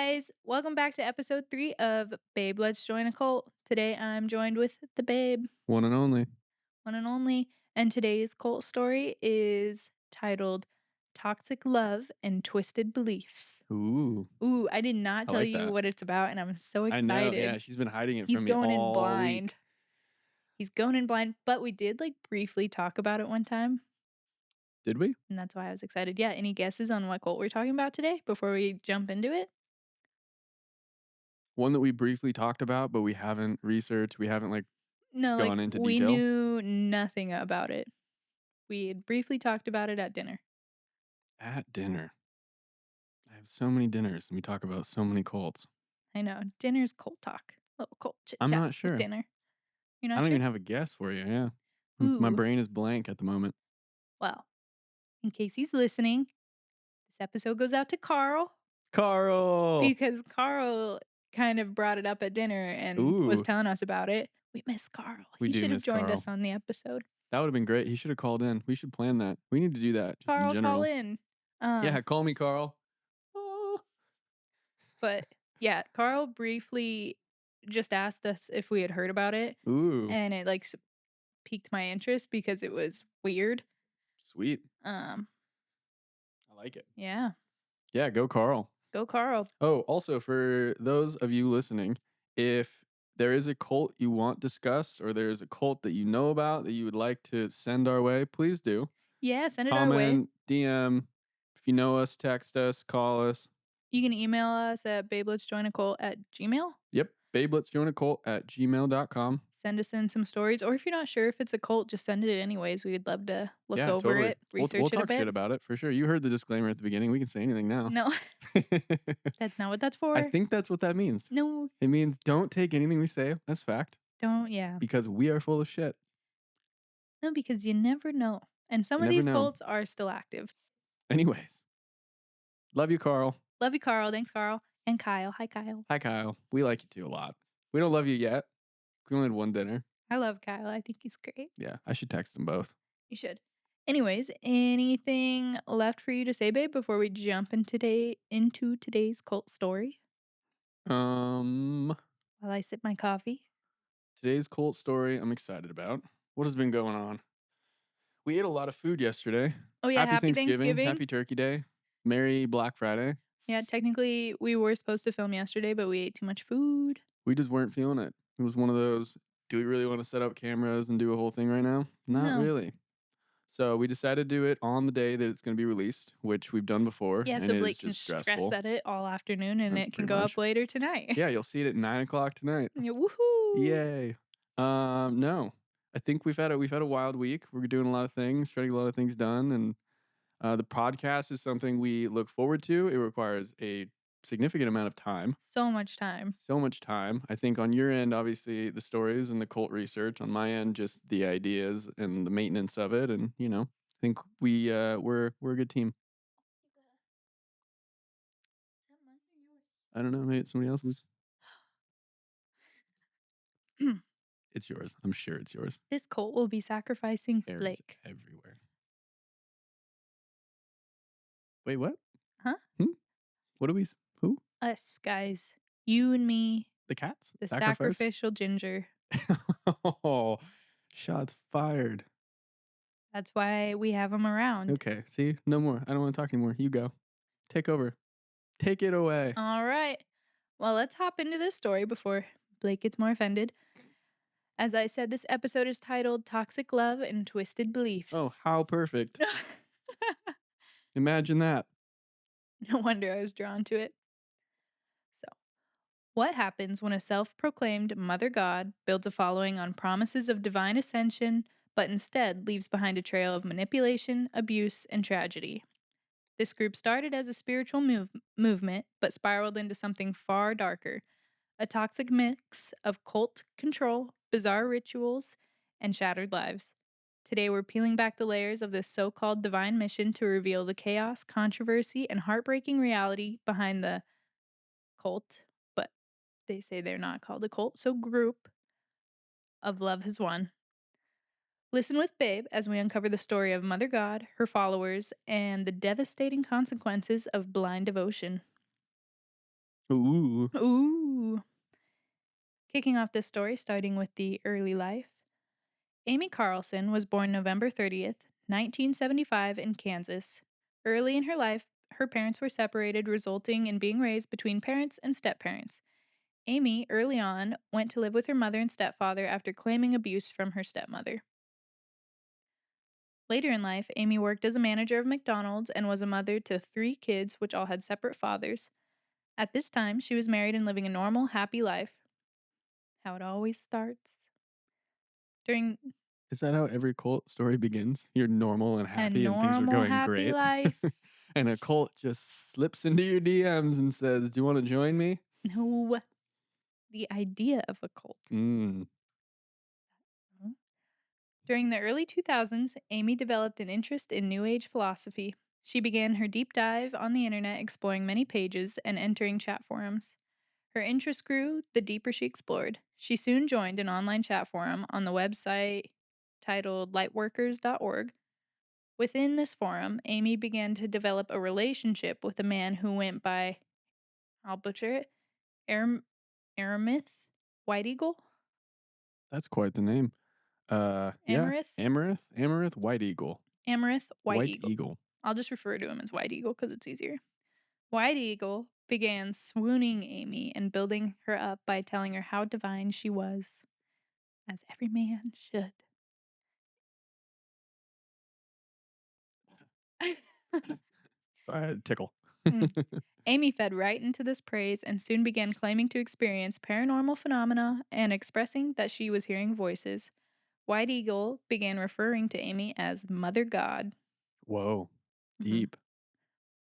guys, welcome back to episode 3 of Babe Let's Join a Cult. Today I'm joined with the babe, One and only. one and only, and today's cult story is titled Toxic Love and Twisted Beliefs. Ooh, Ooh, I did not I tell like you that. what it's about, and I'm so I know, excited. yeah, she's been hiding it He's from me going in all blind. week. He's going in blind, but we did briefly talk about it one time, Did we? and that's why I was excited. Yeah, any guesses on what cult we're talking about today before we jump into it? One that we briefly talked about, but we haven't researched, we haven't, No, gone into we detail? knew nothing about it. We had briefly talked about it at dinner. At dinner. I have so many dinners, and we talk about so many cults. I know. Dinner's cult talk. Little cult chit I'm chat not with sure. dinner. You're I not don't sure? even have a guess for you, yeah. My Ooh. brain is blank at the moment. Well, in case he's listening, this episode goes out to Carl Carl! because Carl kind of brought it up at dinner and was Ooh, telling us about it. We miss Carl. we He do should have miss joined Carl. us on the episode. That would've been great, he should've called in. We should plan that. We need to do that, just in Carl, call general. in. Yeah, call me, Carl. Oh. But yeah, Carl briefly just asked us if we had heard about it, Ooh, and it piqued my interest because it was weird. sweet. Um, I like it. yeah, Yeah, go Carl. go Carl. Oh, also for those of you listening, if there is a cult you want discussed or there's a cult that you know about that you would like to send our way, please do. Yeah, send it our way. Comment, DM. If you know us, text us, call us. You can email us at babeletsjoinacult@gmail. Yep, babeletsjoinacult@gmail.com. Send us in some stories, or if you're not sure if it's a cult, just send it anyways. We'd love to look Yeah, over totally. it, We'll research it a talk shit bit. about it for sure. You heard the disclaimer at the beginning. We can say anything now. No, that's not what that's I for. think that's what that means. No, It means don't take anything we say. That's fact. don't. Yeah, Because we are full of shit. no, because you never know. And some You of never these know. cults are still active. Anyways, love you, Carl. Love you, Carl. Thanks, Carl. And Kyle. Hi, Kyle. Hi, Kyle. We like you too a lot. We don't love you yet. We only had one dinner. I love Kyle. I think he's great. Yeah, I should text them both. You should. Anyways, anything left for you to say, babe, before we jump into today's cult story? Um, While I sip my coffee. Today's cult story I'm excited about. What has been going on? We ate a lot of food yesterday. Oh yeah, Happy happy Thanksgiving. Thanksgiving. Happy Turkey Day. Merry Black Friday. Yeah, technically we were supposed to film yesterday, but we ate too much food. We just weren't feeling it. It was one of those, do we really want to set up cameras and do a whole thing right now? Not No. really. So we decided to do it on the day that it's going to be released, which we've done before, Yeah, and so it is Blake can just stress stressful. at it all afternoon and That's it can pretty go up much. later tonight. Yeah, you'll see it at 9 o'clock tonight. Yeah, woohoo. Yay. No. I think we've had a wild week. We're doing a lot of things, trying to get a lot of things done, and the podcast is something we look forward to. It requires a significant amount of time. So much time. So much time. I think on your end, obviously the stories and the cult research. On my end, just the ideas and the maintenance of it. And I think we're a good team. I don't know. Maybe it's somebody else's. It's yours. I'm sure it's yours. This cult will be sacrificing Errands Blake. everywhere. Wait, what? Huh? Hmm? What do we? Who? Us, guys. You and me, The cats? the Sacrifice? sacrificial ginger. Oh, shots fired. That's why we have him around. Okay, see? No more. I don't want to talk anymore. You go. Take over. Take it away. All right. Well, let's hop into this story before Blake gets more offended. As I said, this episode is titled Toxic Love and Twisted Beliefs. Oh, how perfect. Imagine that. No wonder I was drawn to it. So, what happens when a self proclaimed mother god builds a following on promises of divine ascension, but instead leaves behind a trail of manipulation, abuse, and tragedy? This group started as a spiritual movement, but spiraled into something far darker, a toxic mix of cult control, bizarre rituals, and shattered lives. Today, we're peeling back the layers of this so called divine mission to reveal the chaos, controversy, and heartbreaking reality behind the cult, but they say they're not called a cult, so group of Love Has Won. Listen with Babe as we uncover the story of Mother God, her followers, and the devastating consequences of blind devotion. Ooh. Ooh. Kicking off this story, starting with the early life. Amy Carlson was born November 30th, 1975, in Kansas. Early in her life, her parents were separated, resulting in being raised between parents and step parents. Amy, early on, went to live with her mother and stepfather after claiming abuse from her stepmother. Later in life, Amy worked as a manager of McDonald's and was a mother to 3 kids, which all had separate fathers. At this time, she was married and living a normal, happy life. How it always starts. During Is that how every cult story begins? You're normal and a happy and things are normal, going happy great. life. And a cult just slips into your DMs and says, "Do you wanna join me?" No, the idea of a cult. Mm, During the early 2000s, Amy developed an interest in New Age philosophy. She began her deep dive on the internet, exploring many pages and entering chat forums. Her interest grew the deeper she explored. She soon joined an online chat forum on the website titled lightworkers.org. Within this forum, Amy began to develop a relationship with a man who went by, I'll butcher it, Aram- Aramith White Eagle? that's quite the name. Yeah, Amarith? Amaranth, White Eagle. Amarith White White Eagle. Eagle. I'll just refer to him as White Eagle because it's easier. White Eagle began swooning Amy and building her up by telling her how divine she was, as every man should. Sorry, I had a tickle. Mm. Amy fed right into this praise and soon began claiming to experience paranormal phenomena and expressing that she was hearing voices. White Eagle began referring to Amy as Mother God. Whoa, Mhm. deep.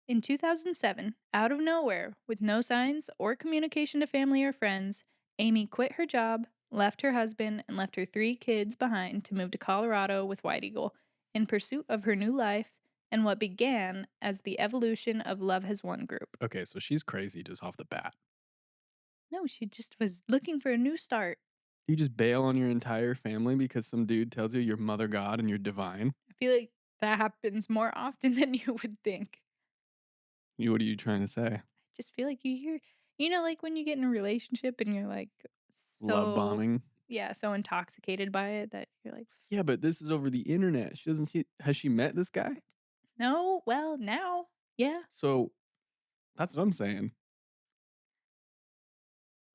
In 2007, out of nowhere, with no signs or communication to family or friends, Amy quit her job, left her husband, and left her 3 kids behind to move to Colorado with White Eagle in pursuit of her new life and what began as the evolution of Love Has Won group. Okay, so she's crazy just off the bat. No, she just was looking for a new start. You just bail on your entire family because some dude tells you you're Mother God and you're divine? I feel like that happens more often than you would think. What are you trying to say? I just feel like you hear, like when you get in a relationship and you're like Love so, bombing? yeah, so intoxicated by it that you're like, Yeah, but this is over the internet. She has she met this guy? no, well, now, yeah, So that's what I'm saying.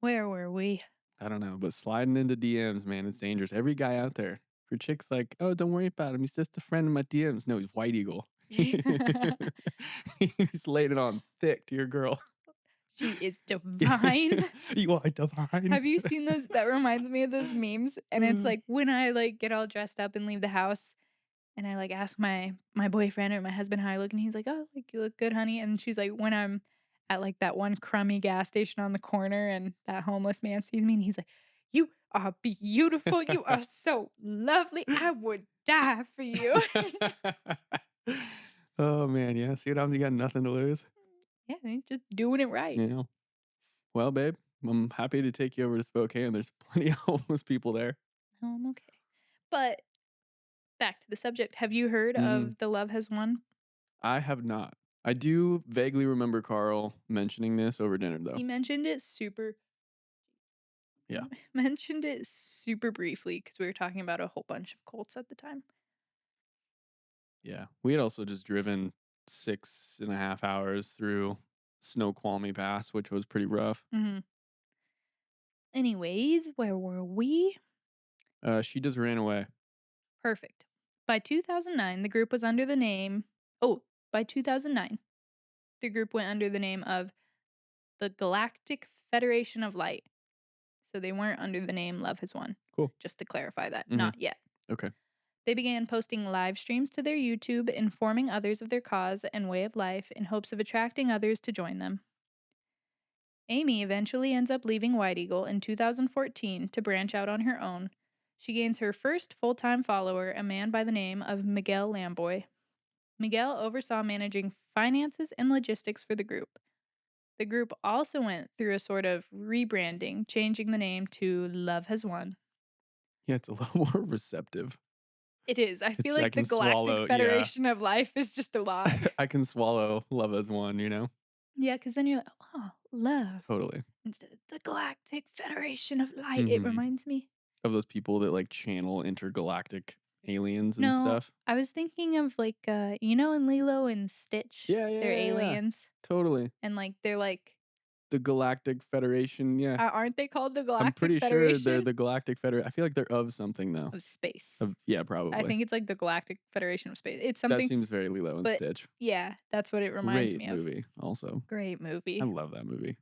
where were we? I don't know, but sliding into DMs, man, it's dangerous. Every guy out there. For chicks like, oh, don't worry about him. He's just a friend in my DMs. No, he's White Eagle. He's laid it on thick to your girl. She is divine. You are divine. Have you seen those? That reminds me of those memes. And it's like when I like get all dressed up and leave the house and I like ask my boyfriend or my husband how I look, and he's like, "Oh, like you look good, honey." And she's like, when I'm at like that one crummy gas station on the corner and that homeless man sees me and he's like, "You are beautiful. You are so lovely. I would die for you." Oh man, yeah. See what happens? You got nothing to lose. Yeah, he's just doing it right. Yeah. Well, babe, I'm happy to take you over to Spokane. There's plenty of homeless people there. Oh, I'm okay. But back to the subject. Have you heard Hmm. of the Love Has Won? I have not. I do vaguely remember Carl mentioning this over dinner, though. He mentioned it super Yeah. mentioned it super briefly because we were talking about a whole bunch of cults at the time. Yeah. We had also just driven 6.5 hours through Snoqualmie Pass, which was pretty rough. Mhm. Anyways, where were we? She just ran away. Perfect. By 2009, the group was under the name. Oh, by 2009, the group went under the name of the Galactic Federation of Light. So they weren't under the name Love Has Won. Cool. Just to clarify that, Hmm. not yet. Okay. They began posting live streams to their YouTube, informing others of their cause and way of life in hopes of attracting others to join them. Amy eventually ends up leaving White Eagle in 2014 to branch out on her own. She gains her first full time follower, a man by the name of Miguel Lamboy. Miguel oversaw managing finances and logistics for the group. The group also went through a sort of rebranding, changing the name to Love Has Won. Yeah, it's a little more receptive. It is. I feel It's I like the can Galactic swallow, yeah. Federation of Life is just a lot. I can swallow love as one, you know? Yeah, because then you're like, "Oh, love," Totally. instead of the Galactic Federation of Light, it Mhm. reminds me. Of those people that, like, channel intergalactic aliens and No, stuff. I was thinking of, like, in Lilo and Stitch, Yeah, they're yeah, yeah, yeah. aliens, Totally. and, like, they're like The Galactic Federation, yeah. aren't they called the I'm Galactic pretty sure they're Federation the Galactic Federation. I feel like they're of something, though. of Space? Of yeah, I probably. think it's, like, the Galactic Federation of Space. It's That something, seems very Lilo and but Stitch. yeah, that's what it reminds Great me of. movie, also. Great I movie. love that movie.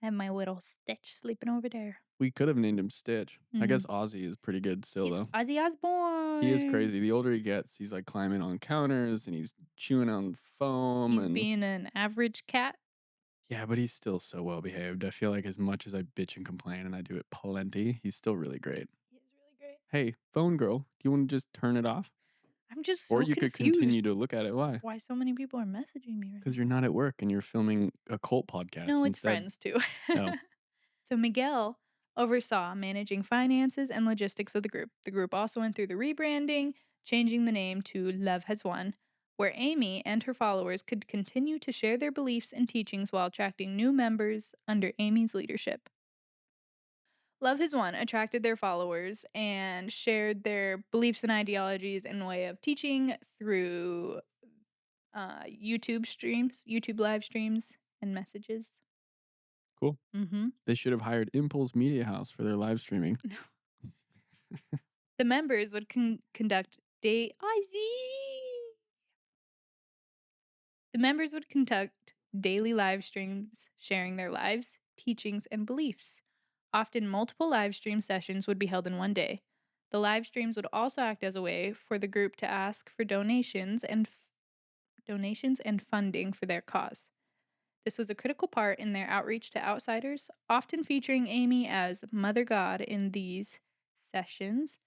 I have my little Stitch sleeping over there. We could have named him Stitch. I guess Mm. Ozzy is pretty good still, He's though. Ozzy He is Osbourne. crazy. The older he gets, he's, like, climbing on counters, and he's chewing on foam, He's and being an average cat. yeah, but he's still so well behaved. I feel like as much as I bitch and complain, and I do it plenty, he's still really great. He is really great. "Hey, phone girl, do you wanna just turn it off? I'm just Or so you could continue confused to look at it." "Why?" why so many people are messaging me right "'Cause now. you're not at work and you're filming a cult No, podcast it's instead." friends too. "Oh, So Miguel oversaw managing finances and logistics of the group. The group also went through the rebranding, changing the name to Love Has Won, where Amy and her followers could continue to share their beliefs and teachings while attracting new members under Amy's leadership. Love Has Won attracted their followers and shared their beliefs and ideologies in a way of teaching through YouTube live streams, and messages. cool." Hmm. They should have hired Impulse Media House for their live streaming. The members would conduct day. I see. The members would conduct daily live streams sharing their lives, teachings, and beliefs. Often, multiple live stream sessions would be held in one day. The live streams would also act as a way for the group to ask for donations and funding for their cause. This was a critical part in their outreach to outsiders, often featuring Amy as Mother God in these sessions.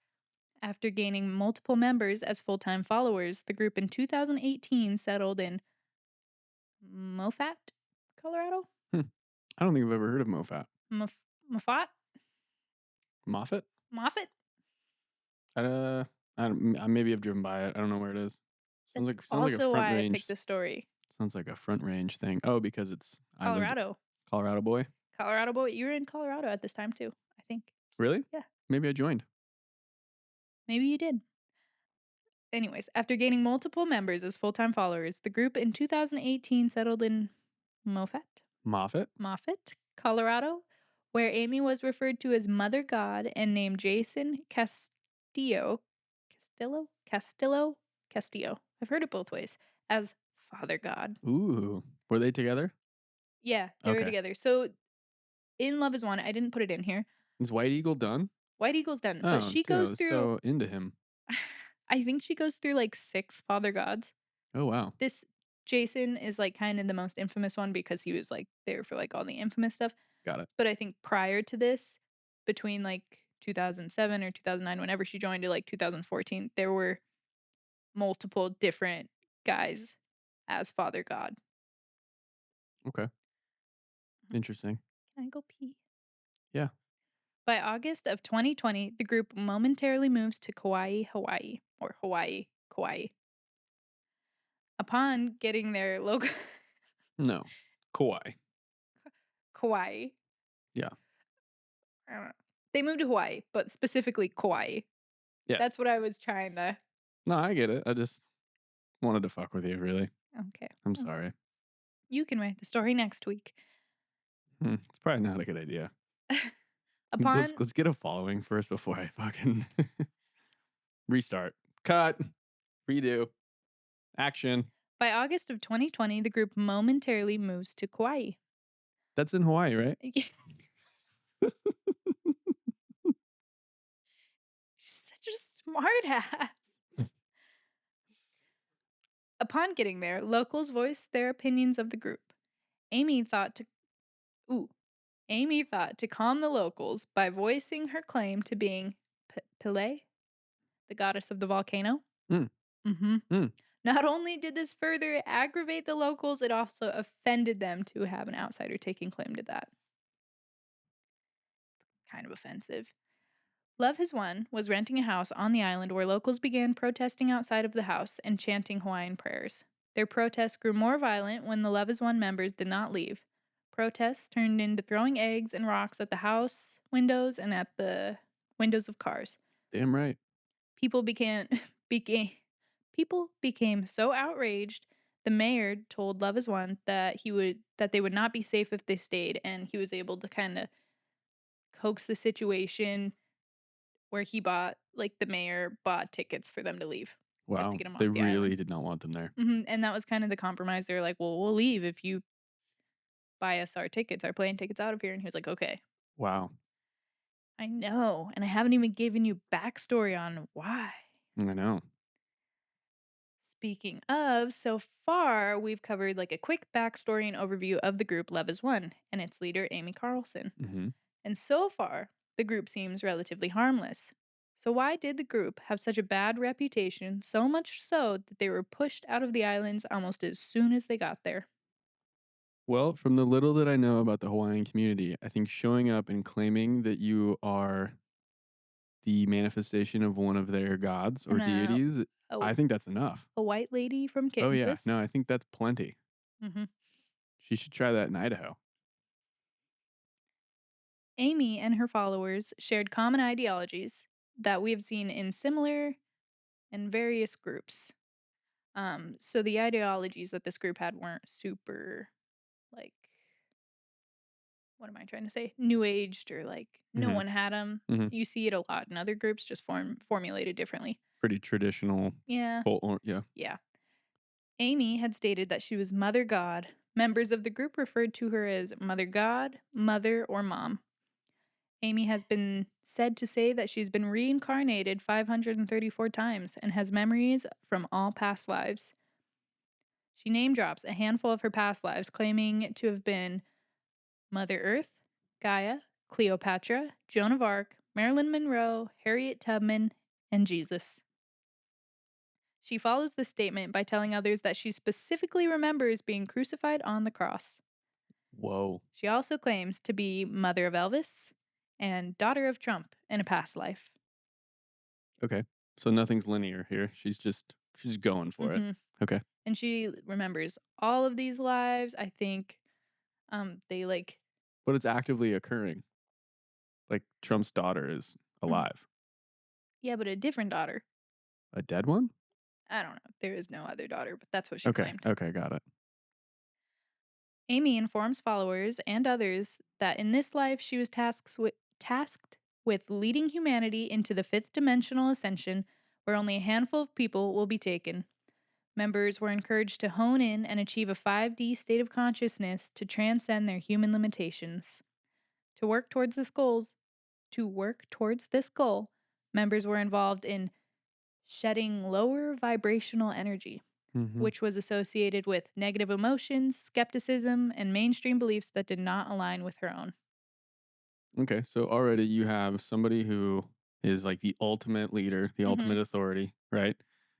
After gaining multiple members as full time followers, the group in 2018 settled in Moffat, Colorado? Hmm. I don't think I've ever heard of Mofat. Moffat? Moffat? Moffat? Uh, I don't maybe I've driven by it. I don't know where it is. That's Sounds like a also Front why I picked Range. this story. Sounds like a Front Range thing. Oh, because it's I lived Colorado. Colorado boy? Colorado boy. You were in Colorado at this time too, I think. Really? Yeah, Maybe I joined. maybe you did. Anyways, after gaining multiple members as full time followers, the group in 2018 settled in Moffat? Moffat? Moffat, Colorado, where Amy was referred to as Mother God and named Jason Castillo. I've heard it both ways as Father God. Ooh. Were they together? Yeah, they were Okay. together. So in Love Is One, I didn't put it in here. Is White Eagle done? White Eagle's done, but Oh, she dude, I goes was through. so into him. I think she goes through like six Father Gods. Oh, wow. This Jason is like kind of the most infamous one because he was like there for like all the infamous stuff. Got it. But I think prior to this, between like 2007 or 2009, whenever she joined to like 2014, there were multiple different guys as Father God. Okay. Mhm. Interesting. Can I go pee? Yeah. By August of 2020, the group momentarily moves to Kauai, Hawaii, or Kauai. Upon getting their logo, No. Kauai. Kauai. Yeah. I don't know. They moved to Hawaii, but specifically Kauai. Yes. That's what I was trying to. No, I get it. I just wanted to fuck with you, really. Okay. I'm Well, sorry. you can write the story next week. It's probably not a good idea. Let's Upon let's get a following first before I fucking restart. Cut. Redo. Action. By August of 2020, the group momentarily moves to Kauai. That's in Hawaii, right? She's such a smart ass. Upon getting there, locals voiced their opinions of the group. Amy thought to ooh, Amy thought to calm the locals by voicing her claim to being Pele, the goddess of the volcano. Mm, Hmm. mm. Not only did this further aggravate the locals, it also offended them to have an outsider taking claim to that. Kind of offensive. Love Has Won was renting a house on the island where locals began protesting outside of the house and chanting Hawaiian prayers. Their protests grew more violent when the Love is One members did not leave. Protests turned into throwing eggs and rocks at the house windows and at the windows of cars. Damn right. People became became people became so outraged. The mayor told Love is One that they would not be safe if they stayed, and he was able to kind of coax the situation where the mayor bought tickets for them to leave just to Wow. get them They off the really island. did not want them there. And that was kind of the compromise. They were like, "Well, we'll leave if you buy us our plane tickets out of here." And he was like, "Okay." Wow. I know, and I haven't even given you backstory on why. I know. Speaking of, so far we've covered like a quick backstory and overview of the group Love is One and its leader Amy Carlson. Mhm. And so far, the group seems relatively harmless. So why did the group have such a bad reputation, so much so that they were pushed out of the islands almost as soon as they got there? Well, from the little that I know about the Hawaiian community, I think showing up and claiming that you are the manifestation of one of their gods or And deities, a, I think that's enough. a white lady from Oh, yeah. Kansas. No, I think that's plenty. hmm She should try that in Idaho. Amy and her followers shared common ideologies that we have seen in similar and various groups. So the ideologies that this group had weren't super like what am I trying to say? New aged or like no Mhm. one had them. Mhm. You see it a lot in other groups, just formulated differently. Pretty traditional Yeah, cult or yeah. yeah. Amy had stated that she was Mother God. Members of the group referred to her as Mother God, Mother, or Mom. Amy has been said to say that she's been reincarnated 534 times and has memories from all past lives. She name drops a handful of her past lives, claiming to have been Mother Earth, Gaia, Cleopatra, Joan of Arc, Marilyn Monroe, Harriet Tubman, and Jesus. She follows this statement by telling others that she specifically remembers being crucified on the cross. Whoa. She also claims to be mother of Elvis and daughter of Trump in a past life. Okay. So nothing's linear here. She's going for it. hmm Okay. And she remembers all of these lives. I think they like, But it's actively occurring. Like Trump's daughter is mm, alive. yeah, but a different daughter. A dead one? I don't know. There is no other daughter, but that's what she Okay. claimed. Okay, got it. Amy informs followers and others that in this life she was tasked with leading humanity into the fifth dimensional ascension, where only a handful of people will be taken. Members were encouraged to hone in and achieve a 5D state of consciousness to transcend their human limitations. To work towards this goals, to work towards this goal, members were involved in shedding lower vibrational energy, Mhm. which was associated with negative emotions, skepticism, and mainstream beliefs that did not align with her own. Okay, so already you have somebody who is like the ultimate leader, the hmm ultimate authority, right?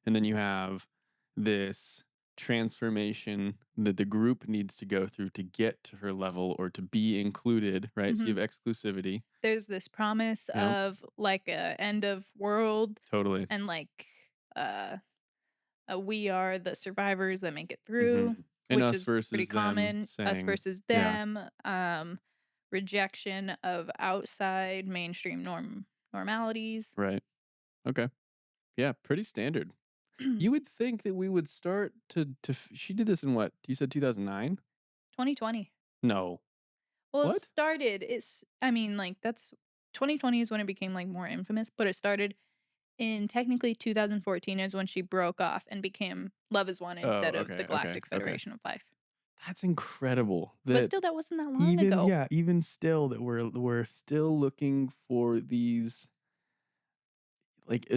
And then you have this transformation that the group needs to go through to get to her level or to be included, right? So hmm you have exclusivity. There's this promise Yeah, of like a end of world totally. and like uh, we are the survivors that make it Hmm. through, And which us is pretty versus them common. Us saying, versus yeah, them. Rejection of outside mainstream normalities. right. Okay. Yeah, pretty standard. You would think that we would start she did this in what? You said 2009? 2020. No. Well, it What? started it's I mean, like, that's 2020 is when it became, like, more infamous, but it started in technically 2014 is when she broke off and became Love is One Oh, instead of the okay, okay, Galactic okay. Federation of Life. That's incredible But that still, that wasn't that long even ago. yeah, even still that we're still looking for these like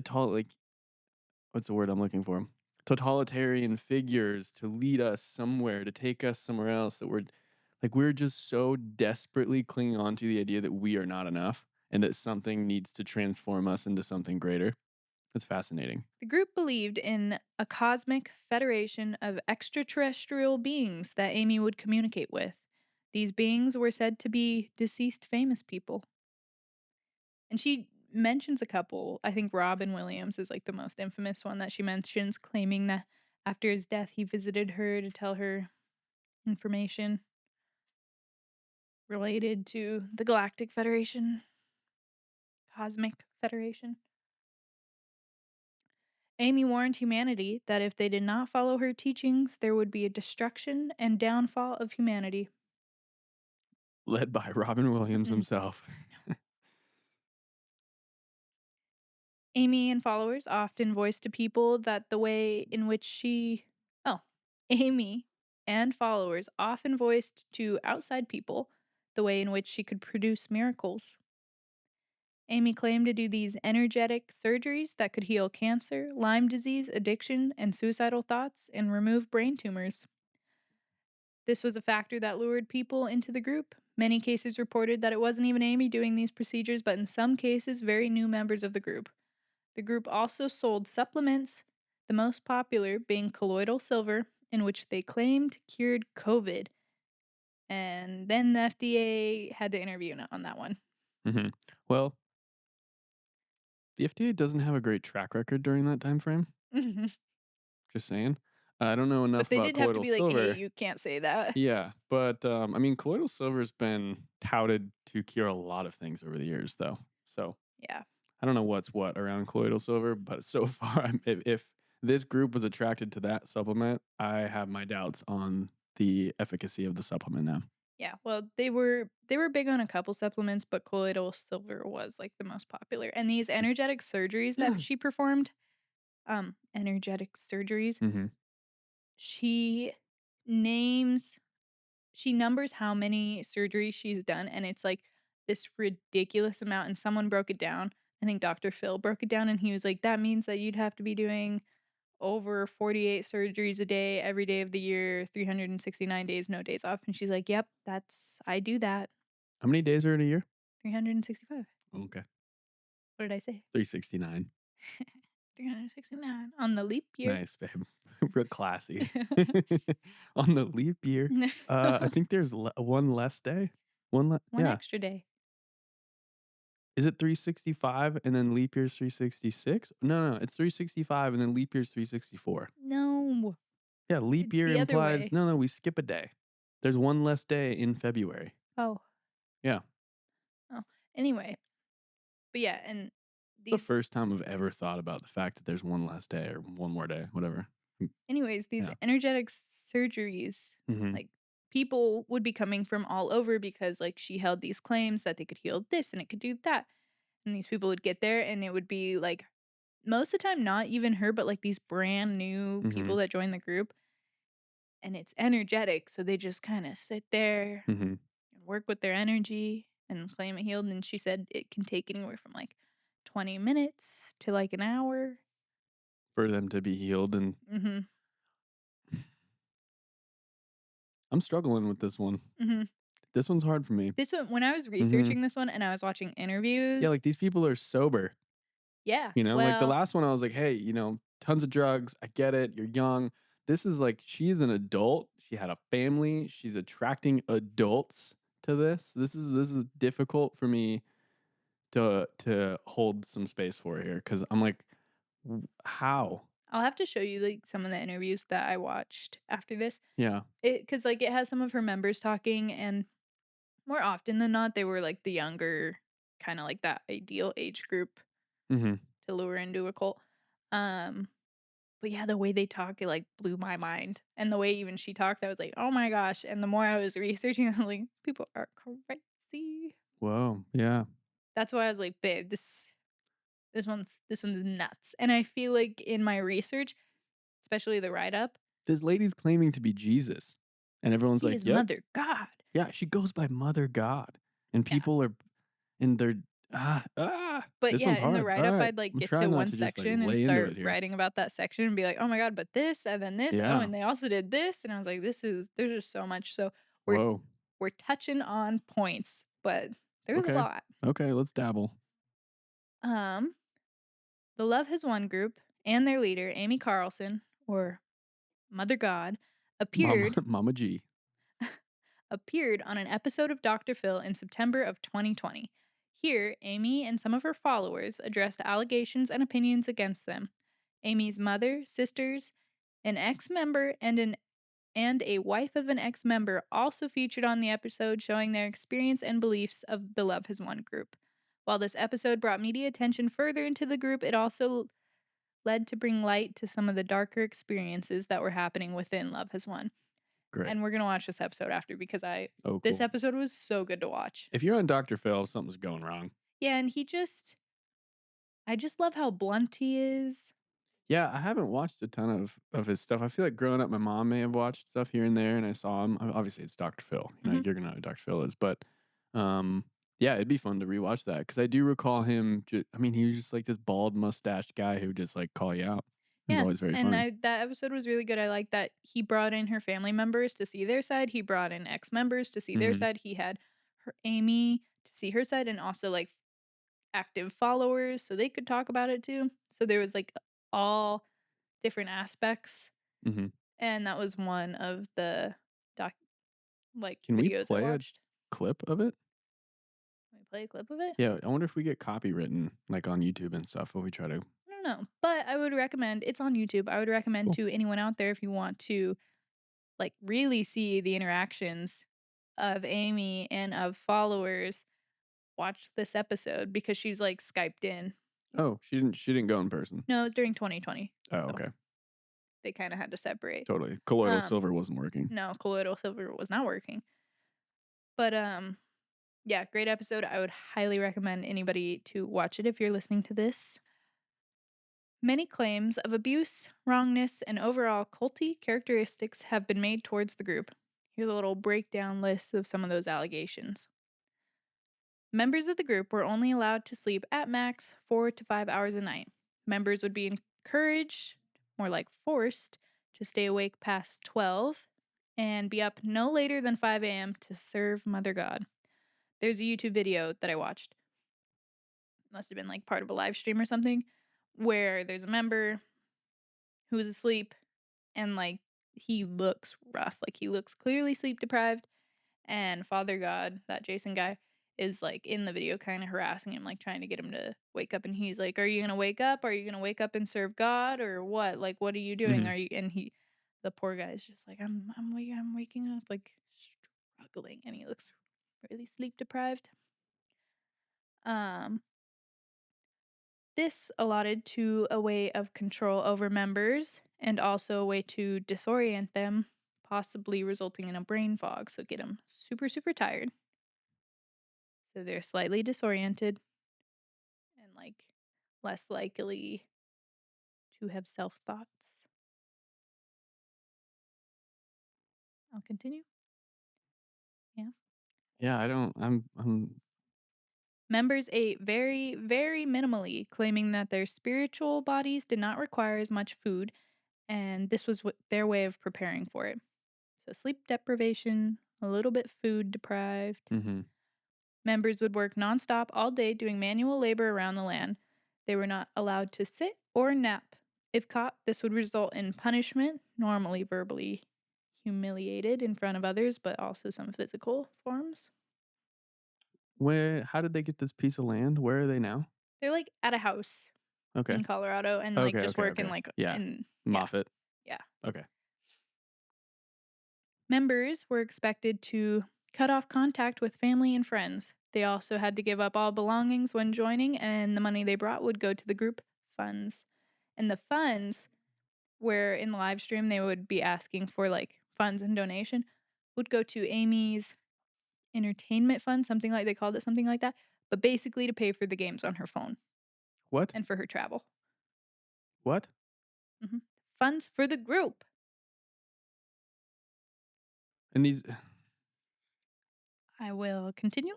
what's the word I'm looking for? Totalitarian figures to lead us somewhere, to take us somewhere else that we're just so desperately clinging on to the idea that we are not enough and that something needs to transform us into something greater. That's fascinating. The group believed in a cosmic federation of extraterrestrial beings that Amy would communicate with. These beings were said to be deceased famous people. And she mentions a couple. I think Robin Williams is like the most infamous one that she mentions, claiming that After his death, he visited her to tell her information related to the Galactic Federation, Cosmic Federation. Amy warned humanity that if they did not follow her teachings, there would be a destruction and downfall of humanity. Led by Robin Williams Mm-mm. himself. Amy and followers often voiced to people that the way in which she. Oh, Amy and followers often voiced to outside people the way in which she could produce miracles. Amy claimed to do these energetic surgeries that could heal cancer, Lyme disease, addiction, and suicidal thoughts and remove brain tumors. This was a factor that lured people into the group. Many cases reported that it wasn't even Amy doing these procedures, but in some cases, very new members of the group. The group also sold supplements, the most popular being colloidal silver, in which they claimed cured COVID. And then the FDA had to interview on that one. Mhm. Well, the FDA doesn't have a great track record during that time frame. Just saying. I don't know But enough they about did have to colloidal be like, hey, silver. you can't say that. Yeah, but, I mean, colloidal silver's been touted to cure a lot of things over the years, though. So, Yeah. I don't know what's what around colloidal silver, but so far, if this group was attracted to that supplement, I have my doubts on the efficacy of the supplement now. Yeah. Well, they were big on a couple supplements, but colloidal silver was like the most popular. And these energetic surgeries that she performed, energetic surgeries, Mhm. she names she numbers how many surgeries she's done, and it's like this ridiculous amount, and someone broke it down. I think Dr. Phil broke it down, and he was like, "That means that you'd have to be doing over 48 surgeries a day, every day of the year, 369 days, no days off." And she's like, "Yep, I do that. How many days are in a year? 365." Okay. What did I say? 369. 369 on the leap year. Nice, babe. Real classy. On the leap year, I think there's one less day. One Yeah. extra day. Is it 365 and then leap year's 366? No, it's 365 and then leap year's 364. No, Yeah, leap it's year the other implies way. no, we skip a day. There's one less day in February. Oh, Yeah. oh. Anyway, but yeah, and It's the these first time I've ever thought about the fact that there's one less day or one more day, whatever. anyways, these Yeah. energetic surgeries, Mhm. like, people would be coming from all over because, like, she held these claims that they could heal this and it could do that, and these people would get there, and it would be, like, most of the time, not even her, but, like, these brand new people Mhm. that join the group, and it's energetic, so they just kinda sit there Mhm. and work with their energy and claim it healed, and she said it can take anywhere from, like, 20 minutes to, like, an hour. For them to be healed and Mhm, I'm struggling with this one. mhm. This one's hard for me. This one when I was Mhm. researching this one and I was watching Yeah, interviews. like these people are sober. Yeah, Like the well, last one, I was like, hey, tons of drugs. I get it. You're young. This is like, she's an adult. She had a family. She's attracting adults to this. This is difficult for me to hold some space for here because I'm like, how? I'll have to show you, like, some of the interviews that I watched after this. Yeah. Because like, it has some of her members talking, and more often than not, they were, like, the younger, kinda like that ideal age group Hmm. to lure into a cult. Um, but yeah, the way they talk, it, like, blew my mind, and the way even she talked, I was like, "Oh my gosh," and the more I was researching, I was like, "People are crazy." Whoa. Yeah. That's why I was like, "Babe, this one's nuts," and I feel like in my research, especially the write-up, This lady's claiming to be Jesus, and everyone's she like, is yep. Mother God. Yeah, she goes by Mother God, and Yeah. people are and they're But this yeah, one's in the hard. All write-up, right, I'd, like, I'm get to trying not one to just like section and lay into start it here. writing about that section and be like, "Oh my god, but this, and then this, oh, Yeah. and they also did this," and I was like, there's just so much, so we're Whoa. we're touching on points, but there's a Okay. lot. Okay. Let's dabble. Um, the Love Has Won group and their leader, Amy Carlson, or Mother God, Mama, appeared Mama G. appeared on an episode of Dr. Phil in September of 2020. Here, Amy and some of her followers addressed allegations and opinions against them. Amy's mother, sisters, An ex-member and a wife of an ex-member also featured on the episode, showing their experience and beliefs of the Love Has Won group. While this episode brought media attention further into the group, it also led to bring light to some of the darker experiences that were happening within Love Has Won. Great. And we're gonna watch this episode after because I Oh, this cool. episode was so good to watch. If you're on Dr. Phil, something's going wrong. Yeah, and I just love how blunt he is. Yeah, I haven't watched a ton of his stuff. I feel like growing up, my mom may have watched stuff here and there, and I saw him. Obviously, it's Dr. Phil. You know, Mhm. you're gonna know who Dr. Phil is, but um, yeah, it'd be fun to rewatch that because I do recall him. I mean, he was just like this bald mustached guy who would just like call you out. It was Yeah, always very and funny. I that episode was really good. I like that he brought in her family members to see their side. He brought in ex-members to see their Hmm. side. He had her Amy to see her side and also like active followers so they could talk about it too. So there was like all different aspects Hmm. and that was one of the doc like Can we videos I play a watched. clip of it? Let me play a clip of it. Yeah, I wonder if we get copywritten like on YouTube and stuff. If we try to. I don't know, but I would recommend it's on YouTube. I would recommend Cool. to anyone out there if you want to like really see the interactions of Amy and of followers, watch this episode because she's like Skyped in. Oh, she didn't go in person. No, it was during 2020. Oh, So okay, they kind of had to separate. totally. Colloidal Um silver wasn't working. no, colloidal silver was not working. But yeah, great episode. I would highly recommend anybody to watch it if you're listening to this. Many claims of abuse, wrongness, and overall culty characteristics have been made towards the group. Here's a little breakdown list of some of those allegations. Members of the group were only allowed to sleep at max 4 to 5 hours a night. Members would be encouraged, more like forced, to stay awake past 12 and be up no later than 5 a.m. to serve Mother God. There's a YouTube video that I watched, must have been like part of a live stream or something, where there's a member who's asleep and like he looks rough. Like he looks clearly sleep deprived. And Father God, that Jason guy, is like in the video kind of harassing him, like trying to get him to wake up. And he's like, "Are you gonna wake up? Are you gonna wake up and serve God, or what? Like, what are you doing? Hmm. Are you?" And the poor guy is just like, I'm waking up, like struggling, and he looks really sleep deprived. Um, this allotted to a way of control over members and also a way to disorient them, possibly resulting in a brain fog. So get them super, super tired. So they're slightly disoriented and like less likely to have self thoughts. I'll continue. Yeah. Yeah, I don't. I'm. Members ate very, very minimally, claiming that their spiritual bodies did not require as much food, and this was their way of preparing for it. So, sleep deprivation, a little bit food deprived. Hmm. Members would work nonstop all day doing manual labor around the land. They were not allowed to sit or nap. If caught, this would result in punishment, normally verbally humiliated in front of others, but also some physical forms. Where? How did they get this piece of land? Where are they now? They're like at a house Okay. in Colorado and like Okay. just Okay. working Okay. like Yeah. in, yeah, Moffat. yeah. Okay. Members were expected to cut off contact with family and friends. They also had to give up all belongings when joining, and the money they brought would go to the group funds. And the funds, where in the live stream they would be asking for like funds and donation, would go to Amy's entertainment fund, something like they called it something like that, but basically to pay for the games on her phone What? and for her travel. What? Mhm. Funds for the group. And these. I will continue.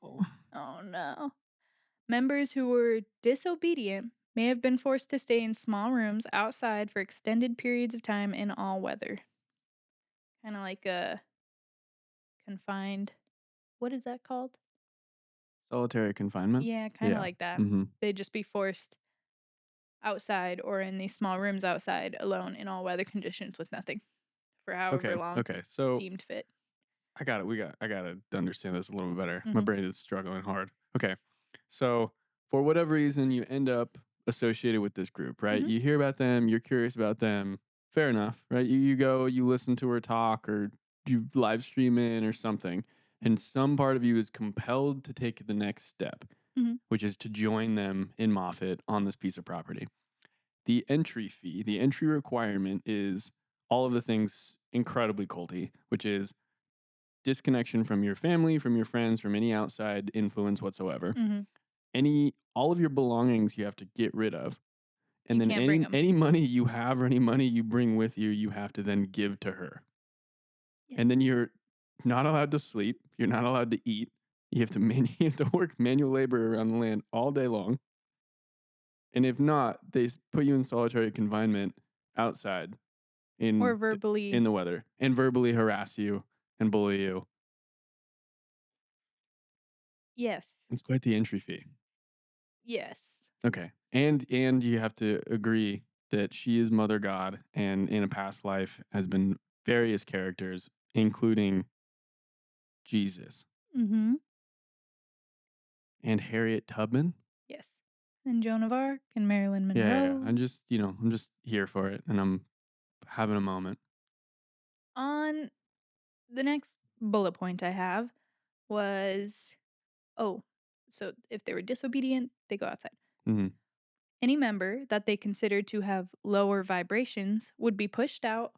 Oh no. Oh no. Members who were disobedient may have been forced to stay in small rooms outside for extended periods of time in all weather. Kind of like a confined. What is that called? Solitary confinement. Yeah, kind of Yeah. like that. Hmm. They'd just be forced outside or in these small rooms outside alone in all weather conditions with nothing for however Okay. long Okay. So deemed fit. I got it. I got to understand this a little bit better. My Hmm. brain is struggling hard. Okay. So, for whatever reason, you end up associated with this group, right? Hmm. You hear about them, you're curious about them. fair enough, right? You go, you listen to her talk, or you live stream in or something, and some part of you is compelled to take the next step, Mhm. which is to join them in Moffat on this piece of property. The entry fee, the entry requirement is all of the things incredibly culty, which is disconnection from your family, from your friends, from any outside influence whatsoever. Mhm. Any all of your belongings you have to get rid of. And You then can't bring any them. any money you have or any money you bring with you, you have to then give to her. And Yes. then you're not allowed to sleep, you're not allowed to eat. You have to you have to work manual labor around the land all day long. And if not, they put you in solitary confinement outside Or in verbally. the weather and verbally harass you and bully you. Yes. It's quite the entry fee. Yes. Okay. And you have to agree that she is Mother God and in a past life has been various characters, including Jesus Mhm. and Harriet Tubman. Yes. And Joan of Arc and Marilyn Yeah. Monroe. I'm just here for it and I'm having a moment. On the next bullet point I have was, oh, so if they were disobedient, they go outside. Mhm. Any member that they considered to have lower vibrations would be pushed out,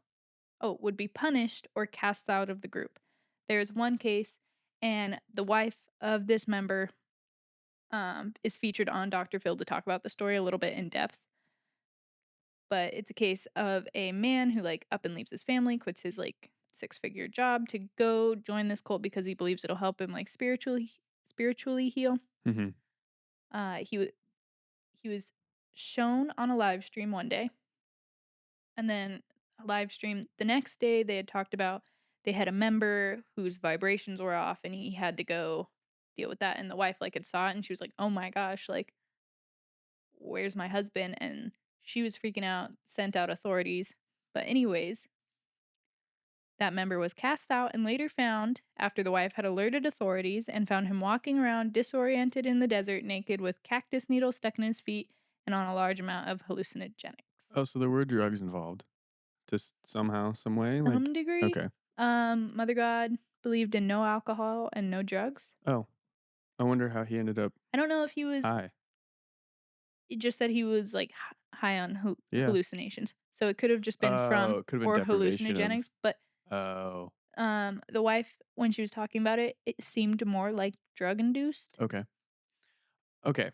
would be punished or cast out of the group. There's one case, and the wife of this member is featured on Dr. Phil to talk about the story a little bit in depth. But it's a case of a man who like up and leaves his family, quits his like six-figure job to go join this cult because he believes it'll help him like spiritually heal. Mhm. Uh, he w- he was shown on a live stream one day, and then a live stream the next day. They had talked about they had a member whose vibrations were off, and he had to go deal with that. And the wife like had saw it, and she was like, "Oh my gosh, like where's my husband?" And she was freaking out, sent out authorities. But anyways, that member was cast out and later found after the wife had alerted authorities and found him walking around disoriented in the desert naked with cactus needles stuck in his feet and on a large amount of hallucinogenics. Oh, so there were drugs involved. Just somehow, some way? Some Like, degree. okay. Mother God believed in no alcohol and no drugs. Oh, I wonder how he ended up I don't know if he was, high. it just said he was like high on Yeah. hallucinations. So it could have just been Oh, from it could have been or deprivation of hallucinogenics, but oh, the wife when she was talking about it, it seemed more like drug induced. okay. Okay.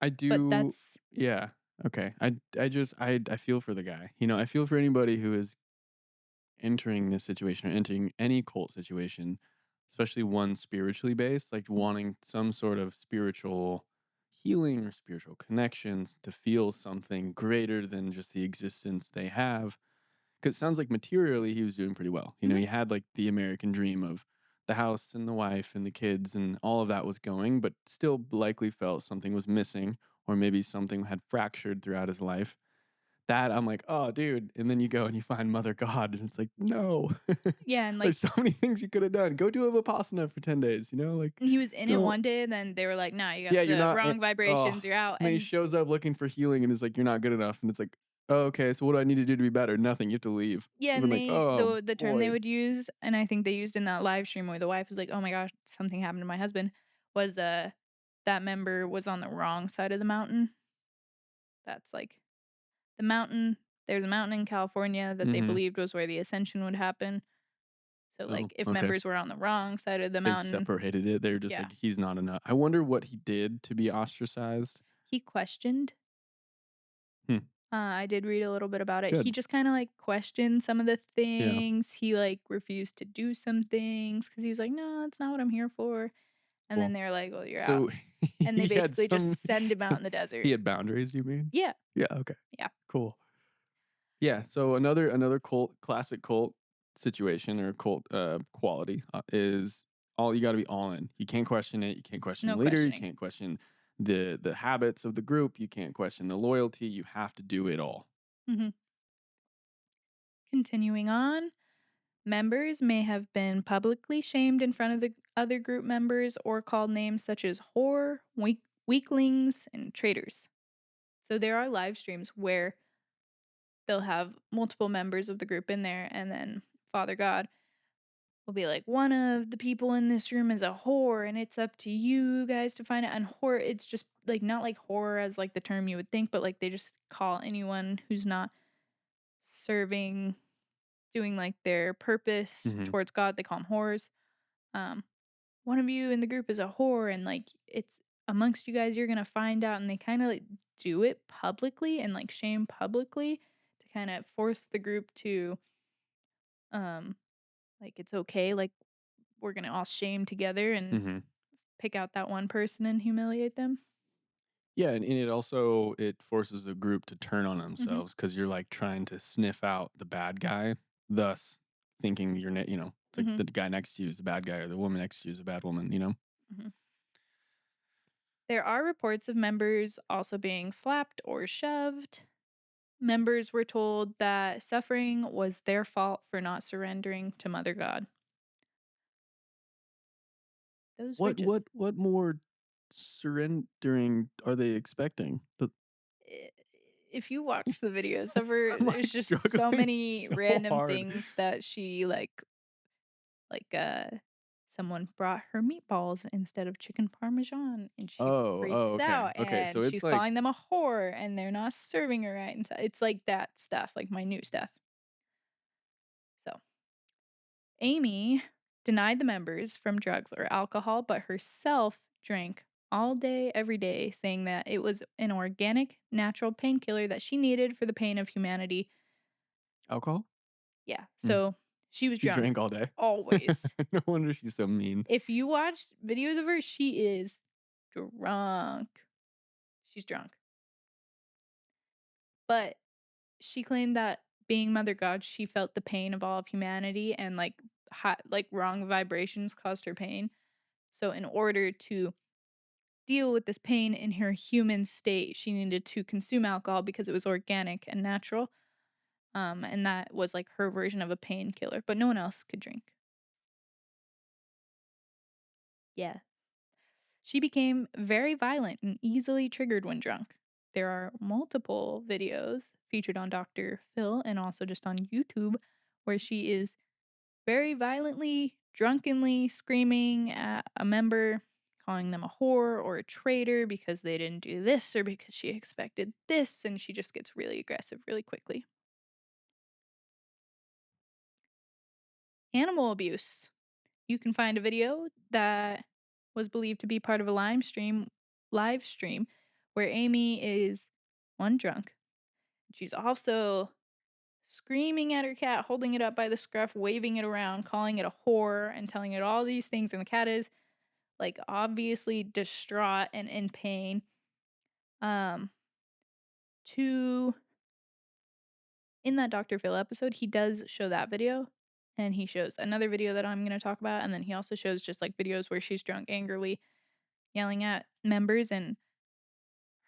I But do that's yeah. Okay. I just I feel for the guy. You know, I feel for anybody who is entering this situation or entering any cult situation, especially one spiritually based, like wanting some sort of spiritual healing or spiritual connections to feel something greater than just the existence they have. Because it sounds like materially he was doing pretty well. You know, mhm. he had like the American dream of the house and the wife and the kids and all of that was going, but still likely felt something was missing or maybe something had fractured throughout his life. That I'm like, oh, dude. And then you go and you find Mother God, and it's like, no, Yeah, and, like there's so many things you could have done. Go do a Vipassana for 10 days, you know, like, and he was in it don't, one day, and then they were like, "Nah, you got yeah, you're the not, wrong oh, vibrations, you're out," and then he and shows up looking for healing and is like, you're not good enough. And it's like, oh, okay, so what do I need to do to be better? Nothing. You have to leave. yeah, I've and been like, they oh, the term they boy. would use, and I think they used in that live stream where the wife was like, "Oh my gosh, something happened to my husband," was, that member was on the wrong side of the mountain. That's, like the mountain there's a mountain in California that they Hmm. believed was where the ascension would happen. So, Oh, like, if okay. members were on the wrong side of the They mountain, separated it. They're just yeah, like, he's not enough. I wonder what he did to be ostracized. he questioned. Hmm. I did read a little bit about it. He Good. just kinda, like, questioned some of the Yeah. things. He, like, refused to do some things because he was like, "No, that's not what I'm here for." And then Cool. they're like, "Well, you're out." So And they he had basically some, just send him out in the he desert. had boundaries, you mean? Yeah, Yeah. Okay. yeah. Cool. Yeah, so another cult classic cult situation or cult, quality, is all you gotta be all in. You can't question it, you can't question the No leader, you questioning. can't question the habits of the group, you can't question the loyalty, you have to do it all. Mhm. Continuing on, members may have been publicly shamed in front of the other group members or called names such as whore, weaklings, and traitors. So there are live streams where they'll have multiple members of the group in there, and then Father God will be like, "One of the people in this room is a whore, and it's up to you guys to find out." And whore, it's just like not like horror as like the term you would think, but like they just call anyone who's not serving, doing like their purpose Mhm. towards God, they call them whores. Um, One of you in the group is a whore, and like it's amongst you guys, you're gonna find out. And they kind of like do it publicly and like shame publicly to kind of force the group to, um, like it's okay, like we're gonna all shame together and Mhm. pick out that one person and humiliate them. Yeah, and it forces the group to turn on Mhm, themselves because you're, like, trying to sniff out the bad guy, thus thinking it's like mhm, the guy next to you is the bad guy or the woman next to you is a bad woman, you know? mhm. There are reports of members also being slapped or shoved. Members were told that suffering was their fault for not surrendering to Mother God. Those were just What more surrendering are they expecting? I if you watch the videos of her, I'm, there's like, just so struggling many so random hard. things that she like, someone brought her meatballs instead of chicken parmesan, and she freaks Okay, out, okay, and so it's she's calling like them a whore, and they're not serving her right, and so it's like that stuff, like minute stuff. So, Amy denied the members from drugs or alcohol, but herself drank all day, every day, saying that it was an organic, natural painkiller that she needed for the pain of humanity. alcohol? Yeah, Mm. so she was She drunk, drank all day? always. No wonder she's so mean. If you watch videos of her, she is drunk. She's drunk. But she claimed that being Mother God, she felt the pain of all of humanity and like wrong vibrations caused her pain. So in order to deal with this pain in her human state, she needed to consume alcohol because it was organic and natural. And that was like her version of a painkiller, but no one else could drink. Yeah. She became very violent and easily triggered when drunk. There are multiple videos featured on Dr. Phil and also just on YouTube where she is very violently, drunkenly screaming at a member, calling them a whore or a traitor because they didn't do this or because she expected this. And she just gets really aggressive really quickly. Animal abuse. You can find a video that was believed to be part of a live stream where Amy is one drunk. She's also screaming at her cat, holding it up by the scruff, waving it around, calling it a whore, and telling it all these things. And the cat is like obviously distraught and in pain. Um, to In that Dr. Phil episode, he does show that video, and he shows another video that I'm gonna talk about, and then he also shows just like videos where she's drunk angrily yelling at members, and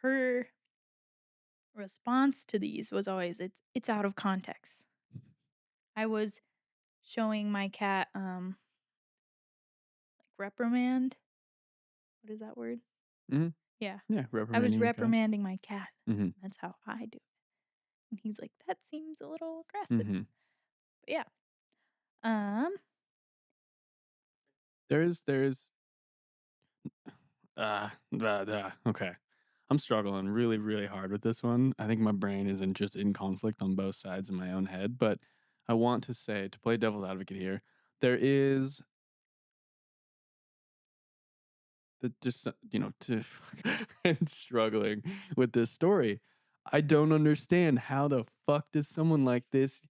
her response to these was always it's out of context. I was showing my cat like reprimand. What is that word? Mhm. Yeah. Yeah, I was reprimanding your cat. reprimanding my cat. Mhm. That's how I do it. And he's like, that seems a little aggressive. Mhm. But yeah. Um There's okay. I'm struggling really, really hard with this one. I think my brain isn't just in conflict on both sides in my own head, but I want to say, to play devil's advocate here, there is the just, to I'm struggling with this story. I don't understand how the fuck does someone like this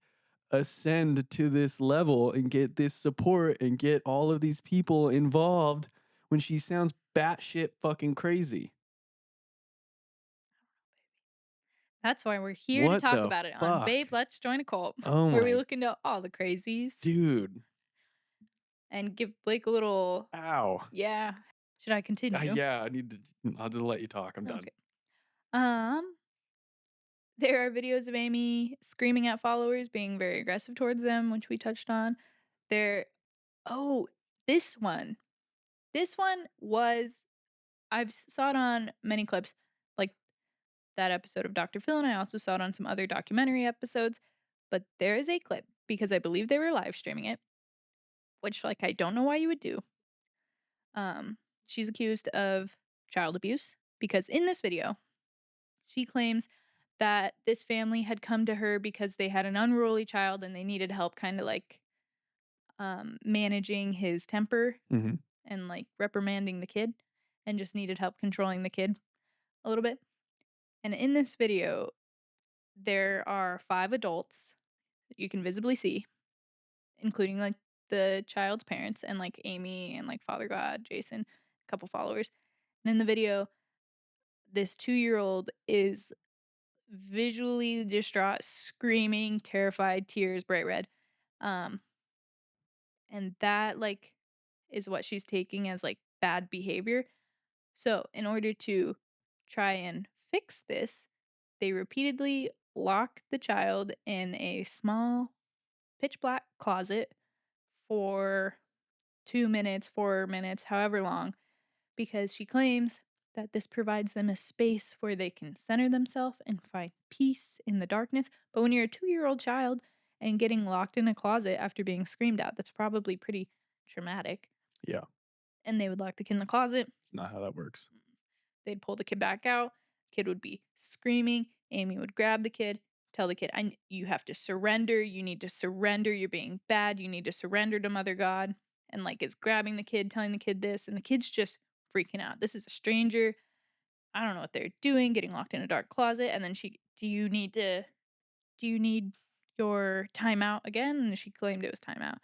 ascend to this level and get this support and get all of these people involved when she sounds batshit fucking crazy. That's why we're here to What talk the about it on Babe, fuck? Let's Join a Cult, Oh where we my look into all the crazies dude. and give Blake a little, Ow. yeah. Should I continue? Yeah, I need to. I'll just let you talk. I'm done. Okay. Um, there are videos of Amy screaming at followers, being very aggressive towards them, which we touched on. There Oh, this one. This one was saw it on many clips. Like that episode of Dr. Phil, and I also saw it on some other documentary episodes. But there is a clip because I believe they were live streaming it, which, like, I don't know why you would do. Um, she's accused of child abuse because in this video, she claims that this family had come to her because they had an unruly child and they needed help kind of like managing his temper Mhm. and like reprimanding the kid and just needed help controlling the kid a little bit. And in this video, there are 5 adults that you can visibly see, including like the child's parents and like Amy and like Father God, Jason, a couple followers. And in the video, this 2-year-old is visually distraught, screaming, terrified, tears bright red. Um, and that, like, is what she's taking as, like, bad behavior. So, in order to try and fix this, they repeatedly lock the child in a small pitch black closet for 2 minutes, 4 minutes, however long, because she claims that this provides them a space where they can center themselves and find peace in the darkness. But when you're a 2-year-old child and getting locked in a closet after being screamed at, that's probably pretty traumatic. Yeah, And they would lock the kid in the closet. it's not how that works. They'd pull the kid back out. Kid would be screaming. Amy would grab the kid, tell the kid, you have to surrender. You need to surrender. You're being bad. You need to surrender to Mother God. And like is grabbing the kid, telling the kid this, and the kid's just freaking out. This is a stranger. I don't know what they're doing, getting locked in a dark closet. And then do you need your timeout again? And she claimed it was timeout.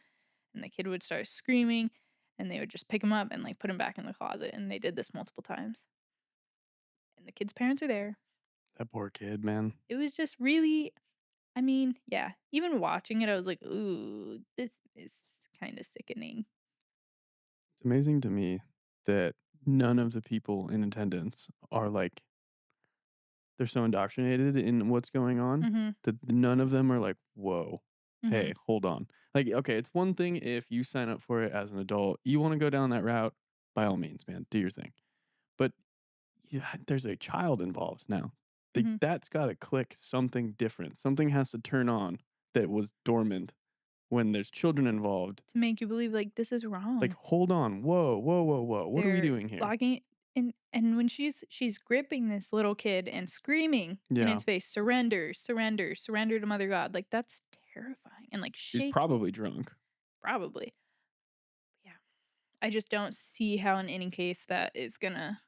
And the kid would start screaming and they would just pick him up and like put him back in the closet. And they did this multiple times. And the kid's parents are there. That poor kid, man. It was just really, I mean, yeah, even watching it, I was like, ooh, this is kind of sickening. It's amazing to me that none of the people in attendance are like they're so indoctrinated in what's going on Mhm. that none of them are like, "Whoa, hey, Mhm. hold on." Like, okay, it's one thing if you sign up for it as an adult, you want to go down that route, by all means, man, do your thing. But yeah, there's a child involved now. Mhm. That's got to click something different. Something has to turn on that was dormant when there's children involved. To make you believe like this is Like, wrong. hold on, whoa, whoa, whoa, whoa, what are we They're doing here? locking it and when she's gripping this little kid and screaming in Yeah, its face, "Surrender, surrender, surrender to Mother God." Like, that's terrifying and, like, she's shake probably drunk. probably. Yeah. I just don't see how in any case that is gonna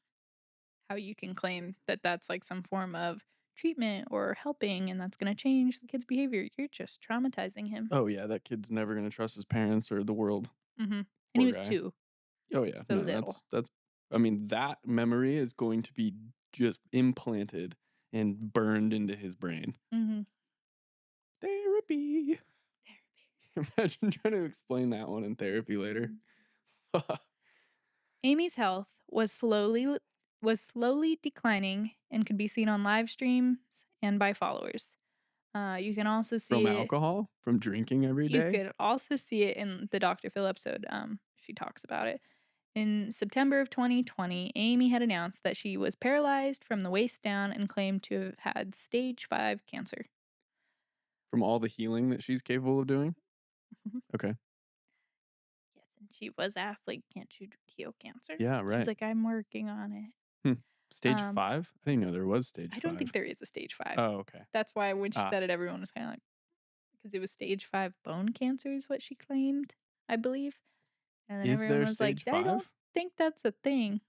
how you can claim that that's, like, some form of treatment or helping and that's gonna change the kid's behavior. You're just traumatizing him. Oh yeah, that kid's never gonna trust his parents or the world. Mhm. And he Poor was guy. 2, Oh yeah, so no, little. that's. I mean, that memory is going to be just implanted and burned into his brain. Mhm. Therapy. Therapy. Imagine trying to explain that one in therapy later. Mm. Amy's health was slowly declining and could be seen on live streams and by followers. You can also From see it. alcohol, from drinking every You day, could also see it in the Dr. Phil episode. She talks about it. In September of 2020, Amy had announced that she was paralyzed from the waist down and claimed to have had stage 5 cancer. from all the healing that she's capable of doing. Mhm. Okay. Yes, and she was asked, like, "Can't you heal cancer?" Yeah, She's right. like, "I'm working on it." Hmm. Stage Um, 5? I didn't know there was I stage don't think 5. there is a stage 5. Oh, okay. That's why when she Ah, said it, everyone was kinda like, because it was stage 5 bone cancer is what she claimed, I believe, and then is everyone there was like, stage "I don't 5? think that's a thing."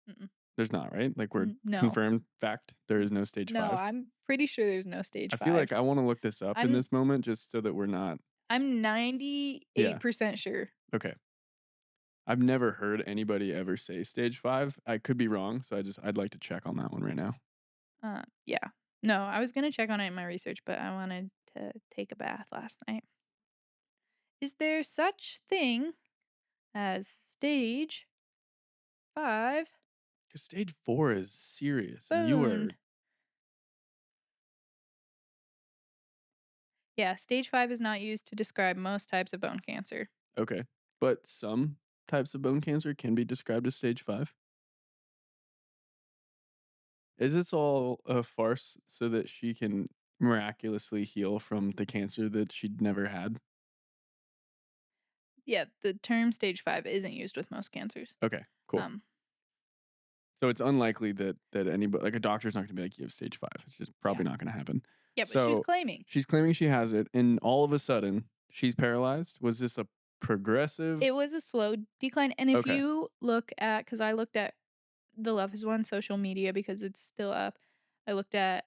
Mm-mm. There's not, right? Like, we're No. confirmed fact there is no stage No, 5? I'm pretty sure there's no stage I feel like 5. I wanna look this up in I'm this moment just so that we're not. I'm Yeah, 98% sure. okay. I've never heard anybody ever say stage 5. I could be wrong, so I'd like to check on that one right now. Yeah. No, I was gonna check on it in my research, but I wanted to take a bath last night. Is there such thing as stage 5 'Cause stage 4 is serious, and you bone? are Yeah, stage 5 is not used to describe most types of bone cancer. okay. But some types of bone cancer can be described as stage 5? Is this all a farce so that she can miraculously heal from the cancer that she'd never had? Yeah, the term stage 5 isn't used with most cancers. Okay, cool. Um, So it's unlikely that anybody like, a doctor's not gonna be like, "You have stage 5." It's just yeah. probably not gonna happen. Yeah, but she was So, claiming. she's claiming she has it, and all of a sudden, she's paralyzed? Was this a It progressive was a slow decline, and if Okay. you look at, because I looked at the Love Is One social media because it's still up. I looked at,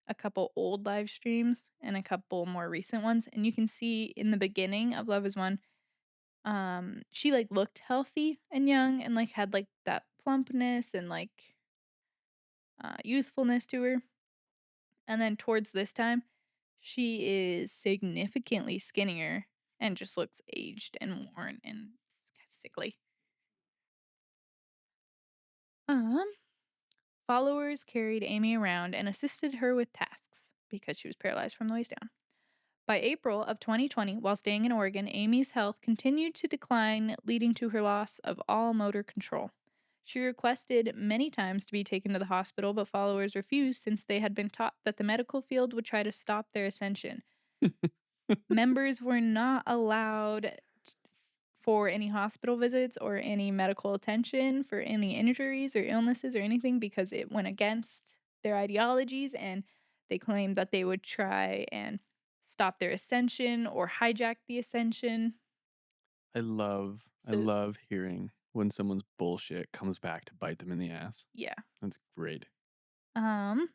a couple old live streams and a couple more recent ones, and you can see in the beginning of Love Is One, she, like, looked healthy and young and, like, had, like, that plumpness and, like, youthfulness to her, and then towards this time, she is significantly skinnier and just looks aged and worn and sickly. Um, Followers carried Amy around and assisted her with tasks because she was paralyzed from the waist down. By April of 2020, while staying in Oregon, Amy's health continued to decline, leading to her loss of all motor control. She requested many times to be taken to the hospital, but followers refused since they had been taught that the medical field would try to stop their ascension. Members were not allowed for any hospital visits or any medical attention for any injuries or illnesses or anything because it went against their ideologies, and they claimed that they would try and stop their ascension or hijack the ascension. I So, love hearing when someone's bullshit comes back to bite them in the ass. yeah. That's great. Um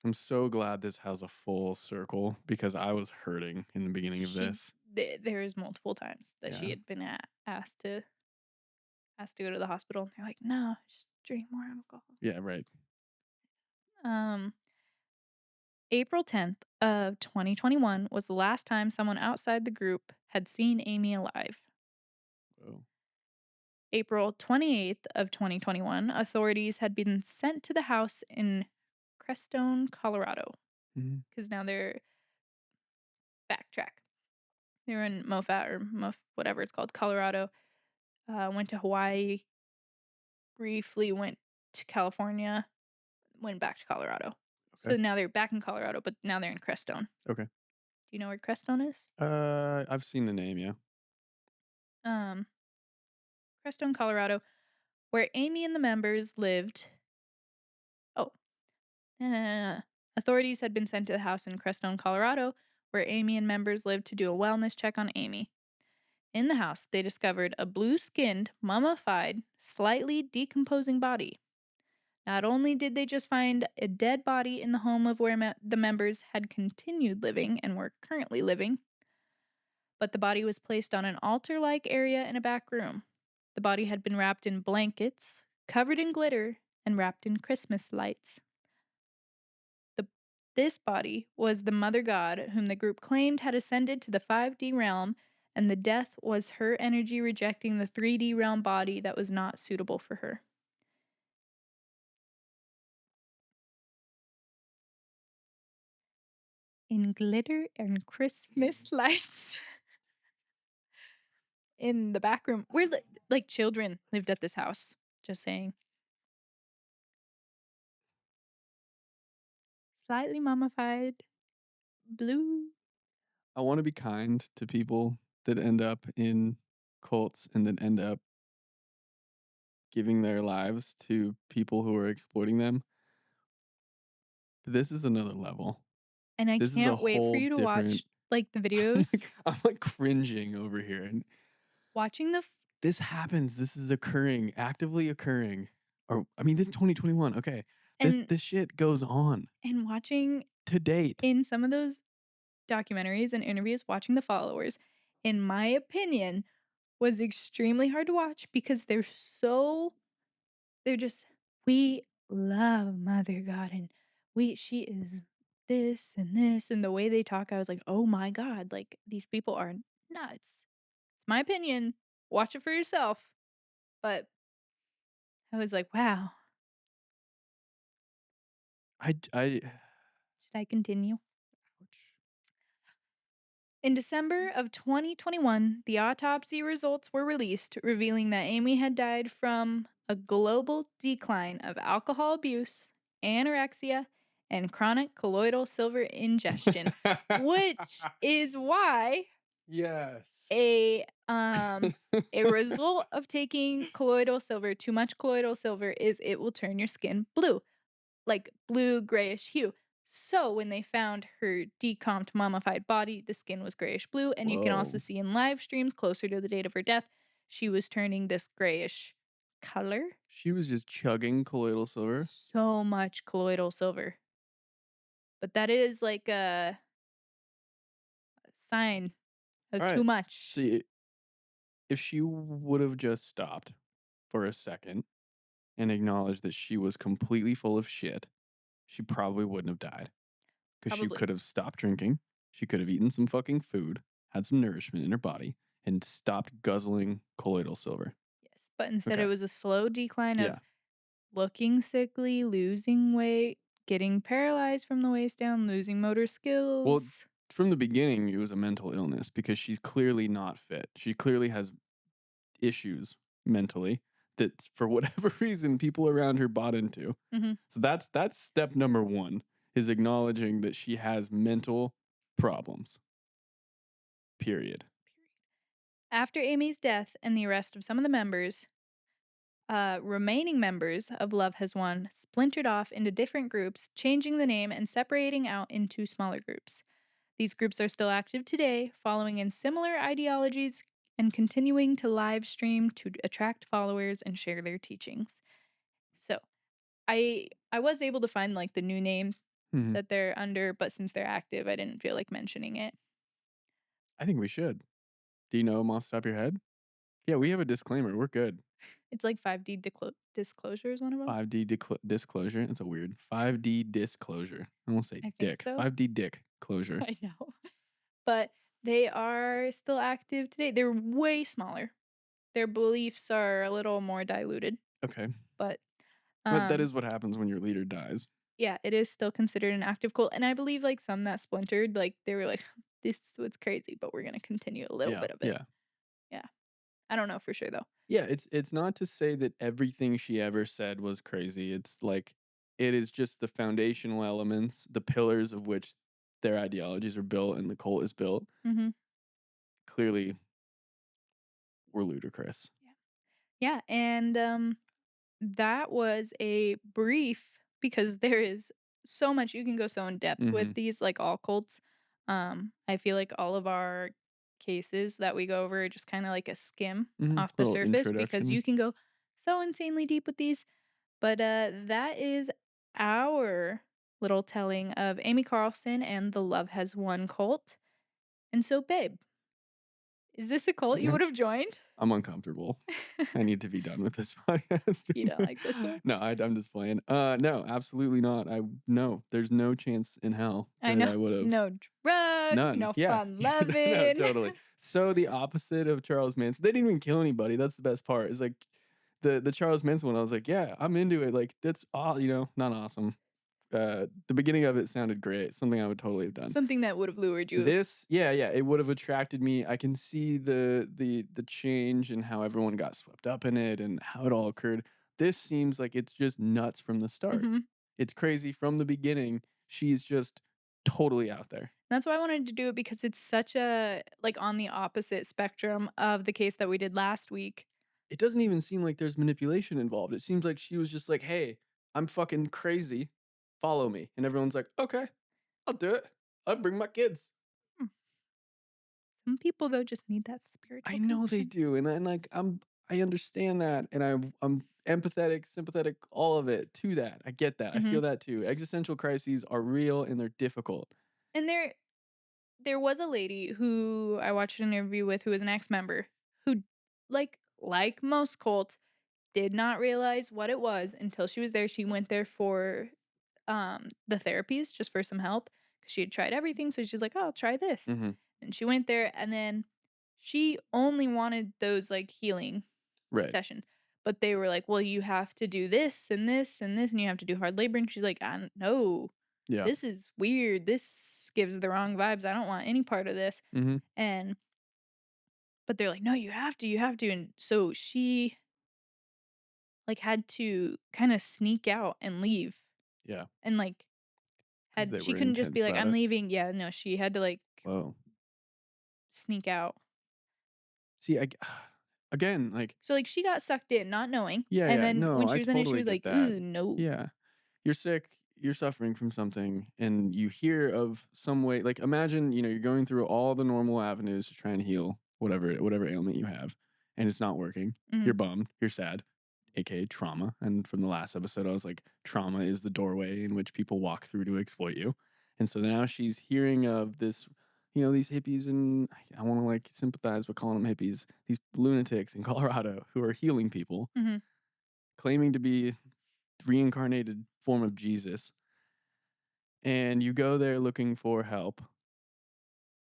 I'm so glad this has a full circle because I was hurting in the beginning of she this. there is multiple times that she Yeah. had been asked to go to the hospital, and they're like, "No, just drink more alcohol." Yeah, right. Um April 10th of 2021 was the last time someone outside the group had seen Amy alive. Oh. April 28th of 2021, authorities had been sent to the house in Crestone, Colorado, Mhm. because now they're backtrack. They were in Moffat or whatever it's called, Colorado. Went to Hawaii, briefly went to California, went back to Colorado. Okay. So now they're back in Colorado, but now they're in Crestone. Okay. Do you know where Crestone is? I've seen the name, yeah. Um, Crestone, Colorado, where Amy and the members lived. Oh, no, no, no, no. Authorities had been sent to the house in Crestone, Colorado, where Amy and members lived to do a wellness check on Amy. In the house, they discovered a blue skinned, mummified, slightly decomposing body. Not only did they just find a dead body in the home of where the members had continued living and were currently living, but the body was placed on an altar like area in a back room. The body had been wrapped in blankets, covered in glitter, and wrapped in Christmas lights. The, this body was the mother god whom the group claimed had ascended to the 5D realm, and the death was her energy rejecting the 3D realm body that was not suitable for her. In glitter and Christmas lights in the back room, where like children lived at this house. Just saying. Slightly mummified, blue. I wanna be kind to people that end up in cults and that end up giving their lives to people who are exploiting them, but this is another level. And I This is a can't wait for whole you to different watch, like, the videos. I'm, like, cringing over here, and Watching the f this happens, this is occurring, actively occurring, or I mean, this is 2021, okay. and This shit goes on watching to date. in some of those documentaries and interviews, watching the followers, in my opinion, was extremely hard to watch because they're just, "We love Mother God, and she is this," and the way they talk, I was like, "Oh my god, like, these people are nuts." It's my opinion, watch it for yourself, but I was like, "Wow." I Should I continue? ouch. In December of 2021, the autopsy results were released, revealing that Amy had died from a global decline of alcohol abuse anorexia, and chronic colloidal silver ingestion, which is why Yes. a um a result of taking colloidal silver, too much colloidal silver, is it will turn your skin blue, like blue grayish hue. So when they found her decomped mummified body, the skin was grayish blue, and you can also Whoa. see in live streams closer to the date of her death, she was turning this grayish color. She was just chugging colloidal silver. So much colloidal silver. But that is like a sign of too Alright. much. See, if she would have just stopped for a second and acknowledged that she was completely full of shit, she probably wouldn't have died. Because she Probably. could have stopped drinking, she could have eaten some fucking food, had some nourishment in her body, and stopped guzzling colloidal silver. Yes. But instead it Okay. was a slow decline of Yeah. looking sickly, losing weight, getting paralyzed from the waist down, losing motor Well, skills. from the beginning, it was a mental illness because she's clearly not fit. She clearly has issues mentally that, for whatever reason, people around her bought into. Mhm. So that's step number one, is acknowledging that she has mental problems. Period. After Amy's death and the arrest of some of the members, remaining members of Love Has Won splintered off into different groups, changing the name and separating out into smaller groups. These groups are still active today, following in similar ideologies and continuing to live stream to attract followers and share their teachings. So, I was able to find like the new name Mhm. that they're under, but since they're active, I didn't feel like mentioning it. I think we should. Do you know them off the top of your head? Yeah, we have a disclaimer. We're good. It's like 5D disclosure is one of them. 5D disclosure. It's a weird 5D disclosure. I won't say I think dick. so. 5D dick closure. I know. But they are still active today. They're way smaller. Their beliefs are a little more diluted, Okay. but But that um is what happens when your leader dies. yeah, it is still considered an active cult, and I believe, like, some that splintered, like, they were like, "This was crazy, but we're gonna continue a little Yeah. bit of it." Yeah. Yeah. I don't know for sure, though. Yeah, it's not to say that everything she ever said was crazy. It's like it is just the foundational elements, the pillars of which their ideologies are built and the cult is built. Mhm. Clearly were ludicrous. Yeah. Yeah, and, that was a brief because there is so much you can go so in depth with Mhm. these, like all cults. I feel like all of our cases that we go over are just kinda like a skim Mhm. off the Little surface because introduction. you can go so insanely deep with these. But, that is our little telling of Amy Carlson and the Love Has Won cult. And so, babe, is this a cult you Yeah. would have joined? I'm uncomfortable. I need to be done with this podcast. You don't like this one? No, I'm just playing. No, absolutely not. No, there's no chance in hell I that know. I would have. No drugs, None. no Yeah. fun No, loving. totally. So the opposite of Charles Manson. They didn't even kill anybody. That's the best part. Is like the Charles Manson one. I was like, yeah, I'm into it. Like that's all. Not awesome. The beginning of it sounded great. Something I would totally have done. Something that would have lured you. This, yeah, yeah, it would have attracted me. I can see the change and how everyone got swept up in it and how it all occurred. This seems like it's just nuts from the start. Mhm. It's crazy from the beginning. She's just totally out there. That's why I wanted to do it because it's such a like, on the opposite spectrum of the case that we did last week. It doesn't even seem like there's manipulation involved. It seems like she was just like, "Hey, I'm fucking crazy. Follow me." And everyone's like, "Okay, I'll do it. I'll bring my kids." Hmm. Some people, though, just need that I spiritual know they connection. do, and I understand that, and I'm empathetic, sympathetic, all of it to that. I get that. I feel Mhm. that too. Existential crises are real and they're difficult. And there was a lady who I watched an interview with who was an ex-member who, like most cults, did not realize what it was until she was there. She went there for, the therapies just for some help because she had tried everything, so she's like, "Oh, I'll try this." Mhm. And she went there, and then she only wanted those, like, healing Right. sessions, but they were like, "Well, you have to do this and this and this, and you have to do hard labor," and she's like, "I don't know. Yeah. This is weird. This gives the wrong vibes. I don't want any part of this." Mhm. And but they're like, "No, you have to," and so she, like, had to kinda sneak out and leave. Yeah, and, like, because had they she were couldn't just intense be like, about "I'm it. leaving." Yeah, no, she had to, like, Whoa. sneak out. See, again, like, So, like, she got sucked in not knowing, yeah, and yeah, then no, when I she was in it, she totally was get like, that. "Ooh, no." Yeah. You're sick, you're suffering from something, and you hear of some way, like, imagine, you're going through all the normal avenues to try and heal whatever ailment you have, and it's not working. Mhm, You're bummed, you're sad, aka trauma. And from the last episode, I was like, trauma is the doorway in which people walk through to exploit you. And so now she's hearing of this, these hippies, and I want to like sympathize with calling them hippies, these lunatics in Colorado who are healing people, mhm. claiming to be reincarnated form of Jesus. And you go there looking for help,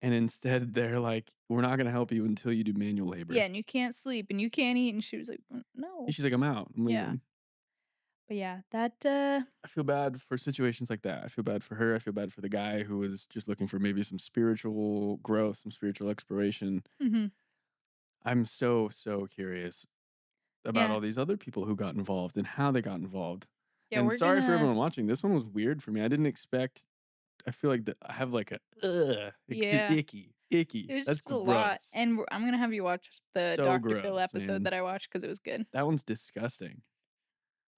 and instead they're like, "We're not gonna help you until you do manual Yeah, labor." and you can't sleep, and you can't eat, and she was like, And no." she's like, "I'm out. I'm Yeah, leaving." but yeah, that, I feel bad for situations like that. I feel bad for her. I feel bad for the guy who was just looking for maybe some spiritual growth, some spiritual exploration. mhm. I'm so, so curious about Yeah, all these other people who got involved and how they got involved. yeah, And we're sorry for gonna everyone watching. This one was weird for me. I didn't expect. I feel like I have like a like just yeah. icky, It icky. was That's just a lot, gross. and I'm gonna have you watch the So Dr. Phil gross, episode man. that I watched because it was good. That one's disgusting.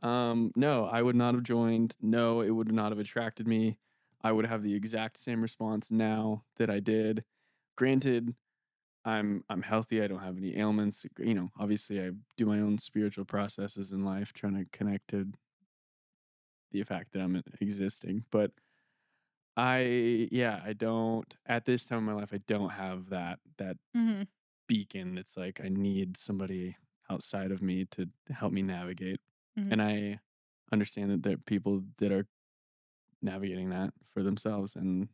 No, I would not have joined. No, it would not have attracted me. I would have the exact same response now that I did. Granted, I'm healthy. I don't have any ailments. Obviously I do my own spiritual processes in life, trying to connect to the fact that I'm existing. But I don't at this time in my life, I don't have that Mhm, beacon that's like, I need somebody outside of me to help me navigate. mhm. And I understand that there are people that are navigating that for themselves. And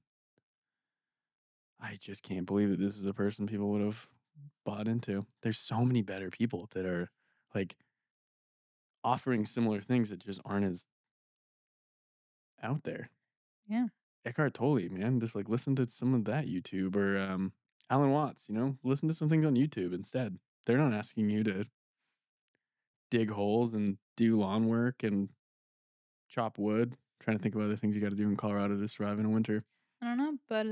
I just can't believe that this is a person people would have bought into. There's so many better people that are like offering similar things that just aren't as out there. Yeah, Eckhart Tolle, man, just like listen to some of that YouTube, or Alan Watts, listen to some things on YouTube instead. They're not asking you to dig holes and do lawn work and chop wood. Trying to think of other things you got to do in Colorado to survive in a winter. I don't know, but,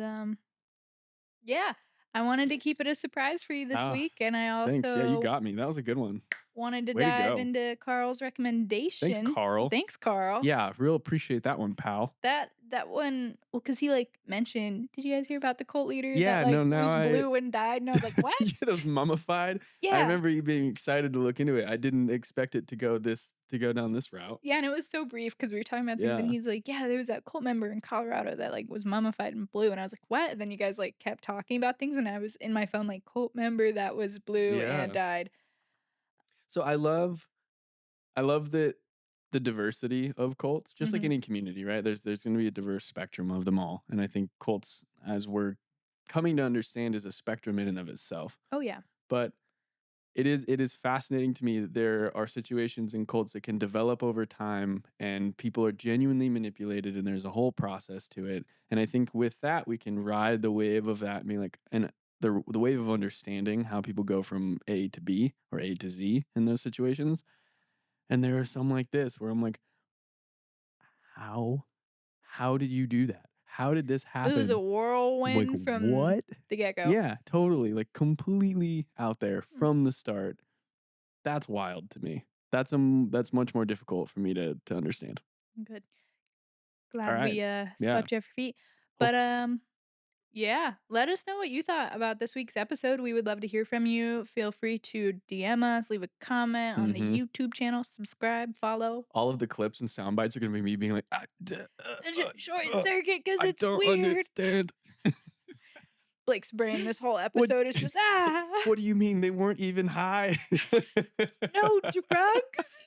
yeah, I wanted to keep it a surprise for you this Ah, week, and I thanks. Yeah, you also got me. That was a good one. wanted to Way to dive go. into Carl's Thanks, recommendation. Carl. Thanks, Carl. Yeah, real appreciate that one, pal. That one, well, cause he, like, mentioned, "Did you guys hear about the cult leader that, Yeah, like, no, now was I blue and died?" And I was like, "What?" yeah, those mummified. I Yeah. remember you being excited to look into it. I didn't expect it to go down this route. Yeah, and it was so brief because we were talking about things, and Yeah. he's like, "Yeah, there was that cult member in Colorado that, like, was mummified in blue," and I was like, "What?" And then you guys, like, kept talking about things, and I was in my phone like, "Cult member that was blue and Yeah. died." So I love that the diversity of cults, just like Mhm. any community, right? There's going to be a diverse spectrum of them all, and I think cults, as we're coming to understand, is a spectrum in and of itself. Oh, yeah. But it is fascinating to me that there are situations in cults that can develop over time, and people are genuinely manipulated, and there's a whole process to it. And I think with that we can ride the wave of that, being like, and the wave of understanding how people go from A to B or A to Z in those situations. And there are some like this where I'm like, how how did you do that? How did this It was a happen? Like, whirlwind from what? the get-go. Yeah, totally, like completely out there Mm, from the start. That's wild to me. That's much more difficult for me to understand. good. All Glad right. we, Yeah. swept you off your feet. But, Hope yeah, let us know what you thought about this week's episode. We would love to hear from you. Feel free to DM us, leave a comment on the mhm. YouTube channel, subscribe, follow. All of the clips and sound bites are gonna be me being like, Short circuit because I it's don't weird. understand. Blake's brain this whole What episode is just, "Ah, what do you mean they weren't even high? no drugs."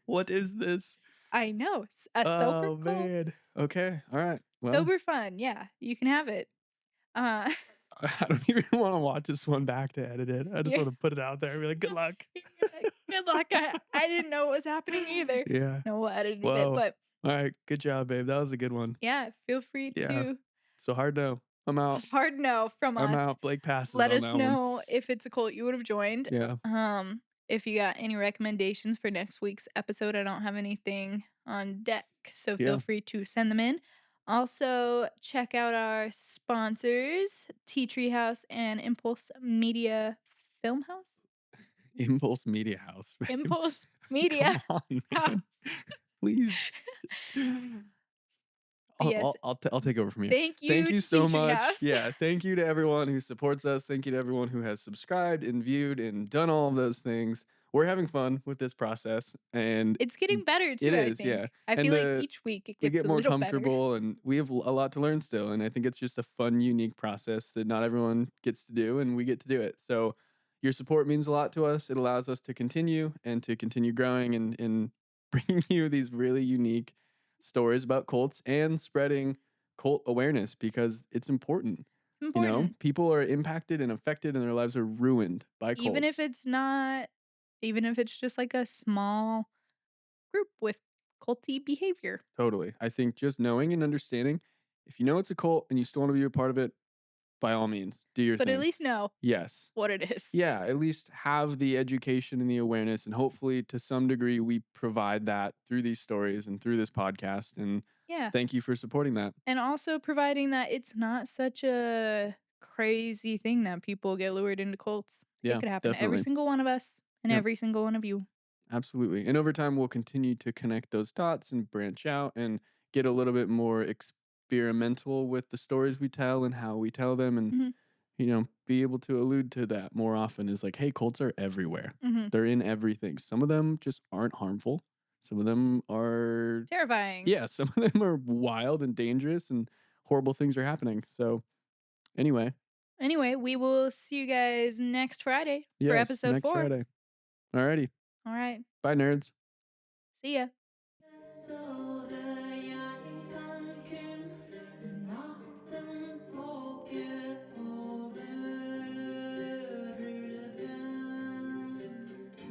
What is this? I know, a sober Oh, cult. man. Okay. All right. Well, Sober fun, yeah, you can have it. Uh, I don't even wanna watch this one back to edit it. I just yeah. wanna put it out there and be like, "Good luck." You're like, "Good luck, I didn't know what was happening either." Yeah. No, we'll edit a bit, Well, but alright. Good job, babe. That was a good one. yeah, feel free Yeah. to So hard no. I'm out. hard no from I'm us. out. Blake passes Let on us that one. know if it's a cult you would have joined. Yeah. If you got any recommendations for next week's episode, I don't have anything on deck. week, so feel Yeah. free to send them in. Also, check out our sponsors, Tea Tree House and Impulse Media Film House? Impulse Media House, man. Impulse Media Come on, House. man. Please. But yes, I'll take over from here. thank Thank you you to Tea so Tree much. House. Yeah, thank you to everyone who supports us. Thank you to everyone who has subscribed and viewed and done all of those things. We're having fun with this process, and It's getting better it too, I is, yeah. think. I And feel like each week it we gets get a more little better. comfortable, and we have a lot to learn still. And I think it's just a fun, unique process that not everyone gets to do, and we get to do it. So your support means a lot to us. It allows us to continue and to continue growing and bringing you these really unique stories about cults and spreading cult awareness because it's important. It's You know, important. people are impacted and affected, and their lives are ruined by Even if cults. it's not even if it's just like a small group with culty behavior. Totally. I think just knowing and understanding, if you know it's a cult and you still want to be a part of it, by all means, do your But at thing. least know Yes. what it is. Yeah, at least have the education and the awareness, and hopefully to some degree we provide that through these stories and through this podcast, and Yeah. thank you for supporting that. And also providing that it's not such a crazy thing that people get lured into cults. It Yeah, could happen to every definitely. single one of us and Yep, every single one of you. absolutely. And over time we'll continue to connect those dots and branch out and get a little bit more experimental with the stories we tell and how we tell them, and Mhm. be able to allude to that more often is like, hey, cults are everywhere. Mhm. They're in everything. Some of them just aren't harmful. Some of them are, Terrifying. yeah, some of them are wild and dangerous and horrible things are happening. So, anyway, Anyway, we will see you guys next Friday for yes, episode next 4. Friday. Alrighty. All right. Bye, nerds. See ya. Sove jeg kan kun i natten våke over ulvens tid.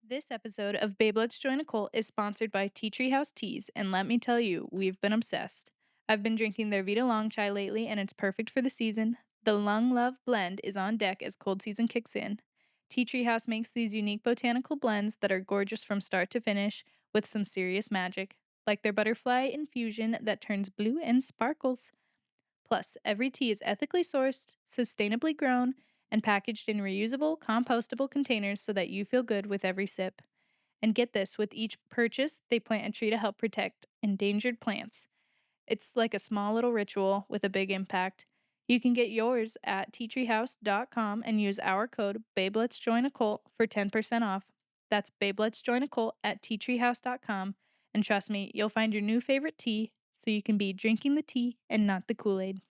This episode of Babe Let's Join a Cult is sponsored by Tea Tree House Teas, and let me tell you, we've been obsessed. I've been drinking their Vita Long Chai lately, and it's perfect for the season. The Lung Love blend is on deck as cold season kicks in. Tea Tree House makes these unique botanical blends that are gorgeous from start to finish with some serious magic, like their butterfly infusion that turns blue and sparkles. Plus, every tea is ethically sourced, sustainably grown, and packaged in reusable, compostable containers so that you feel good with every sip. And get this, with each purchase, they plant a tree to help protect endangered plants. It's like a small little ritual with a big impact. You can get yours at teatreehouse.com and use our code BabeLet'sJoinACult for 10% off. That's BabeLet'sJoinACult at teatreehouse.com. And trust me, you'll find your new favorite tea so you can be drinking the tea and not the Kool Aid.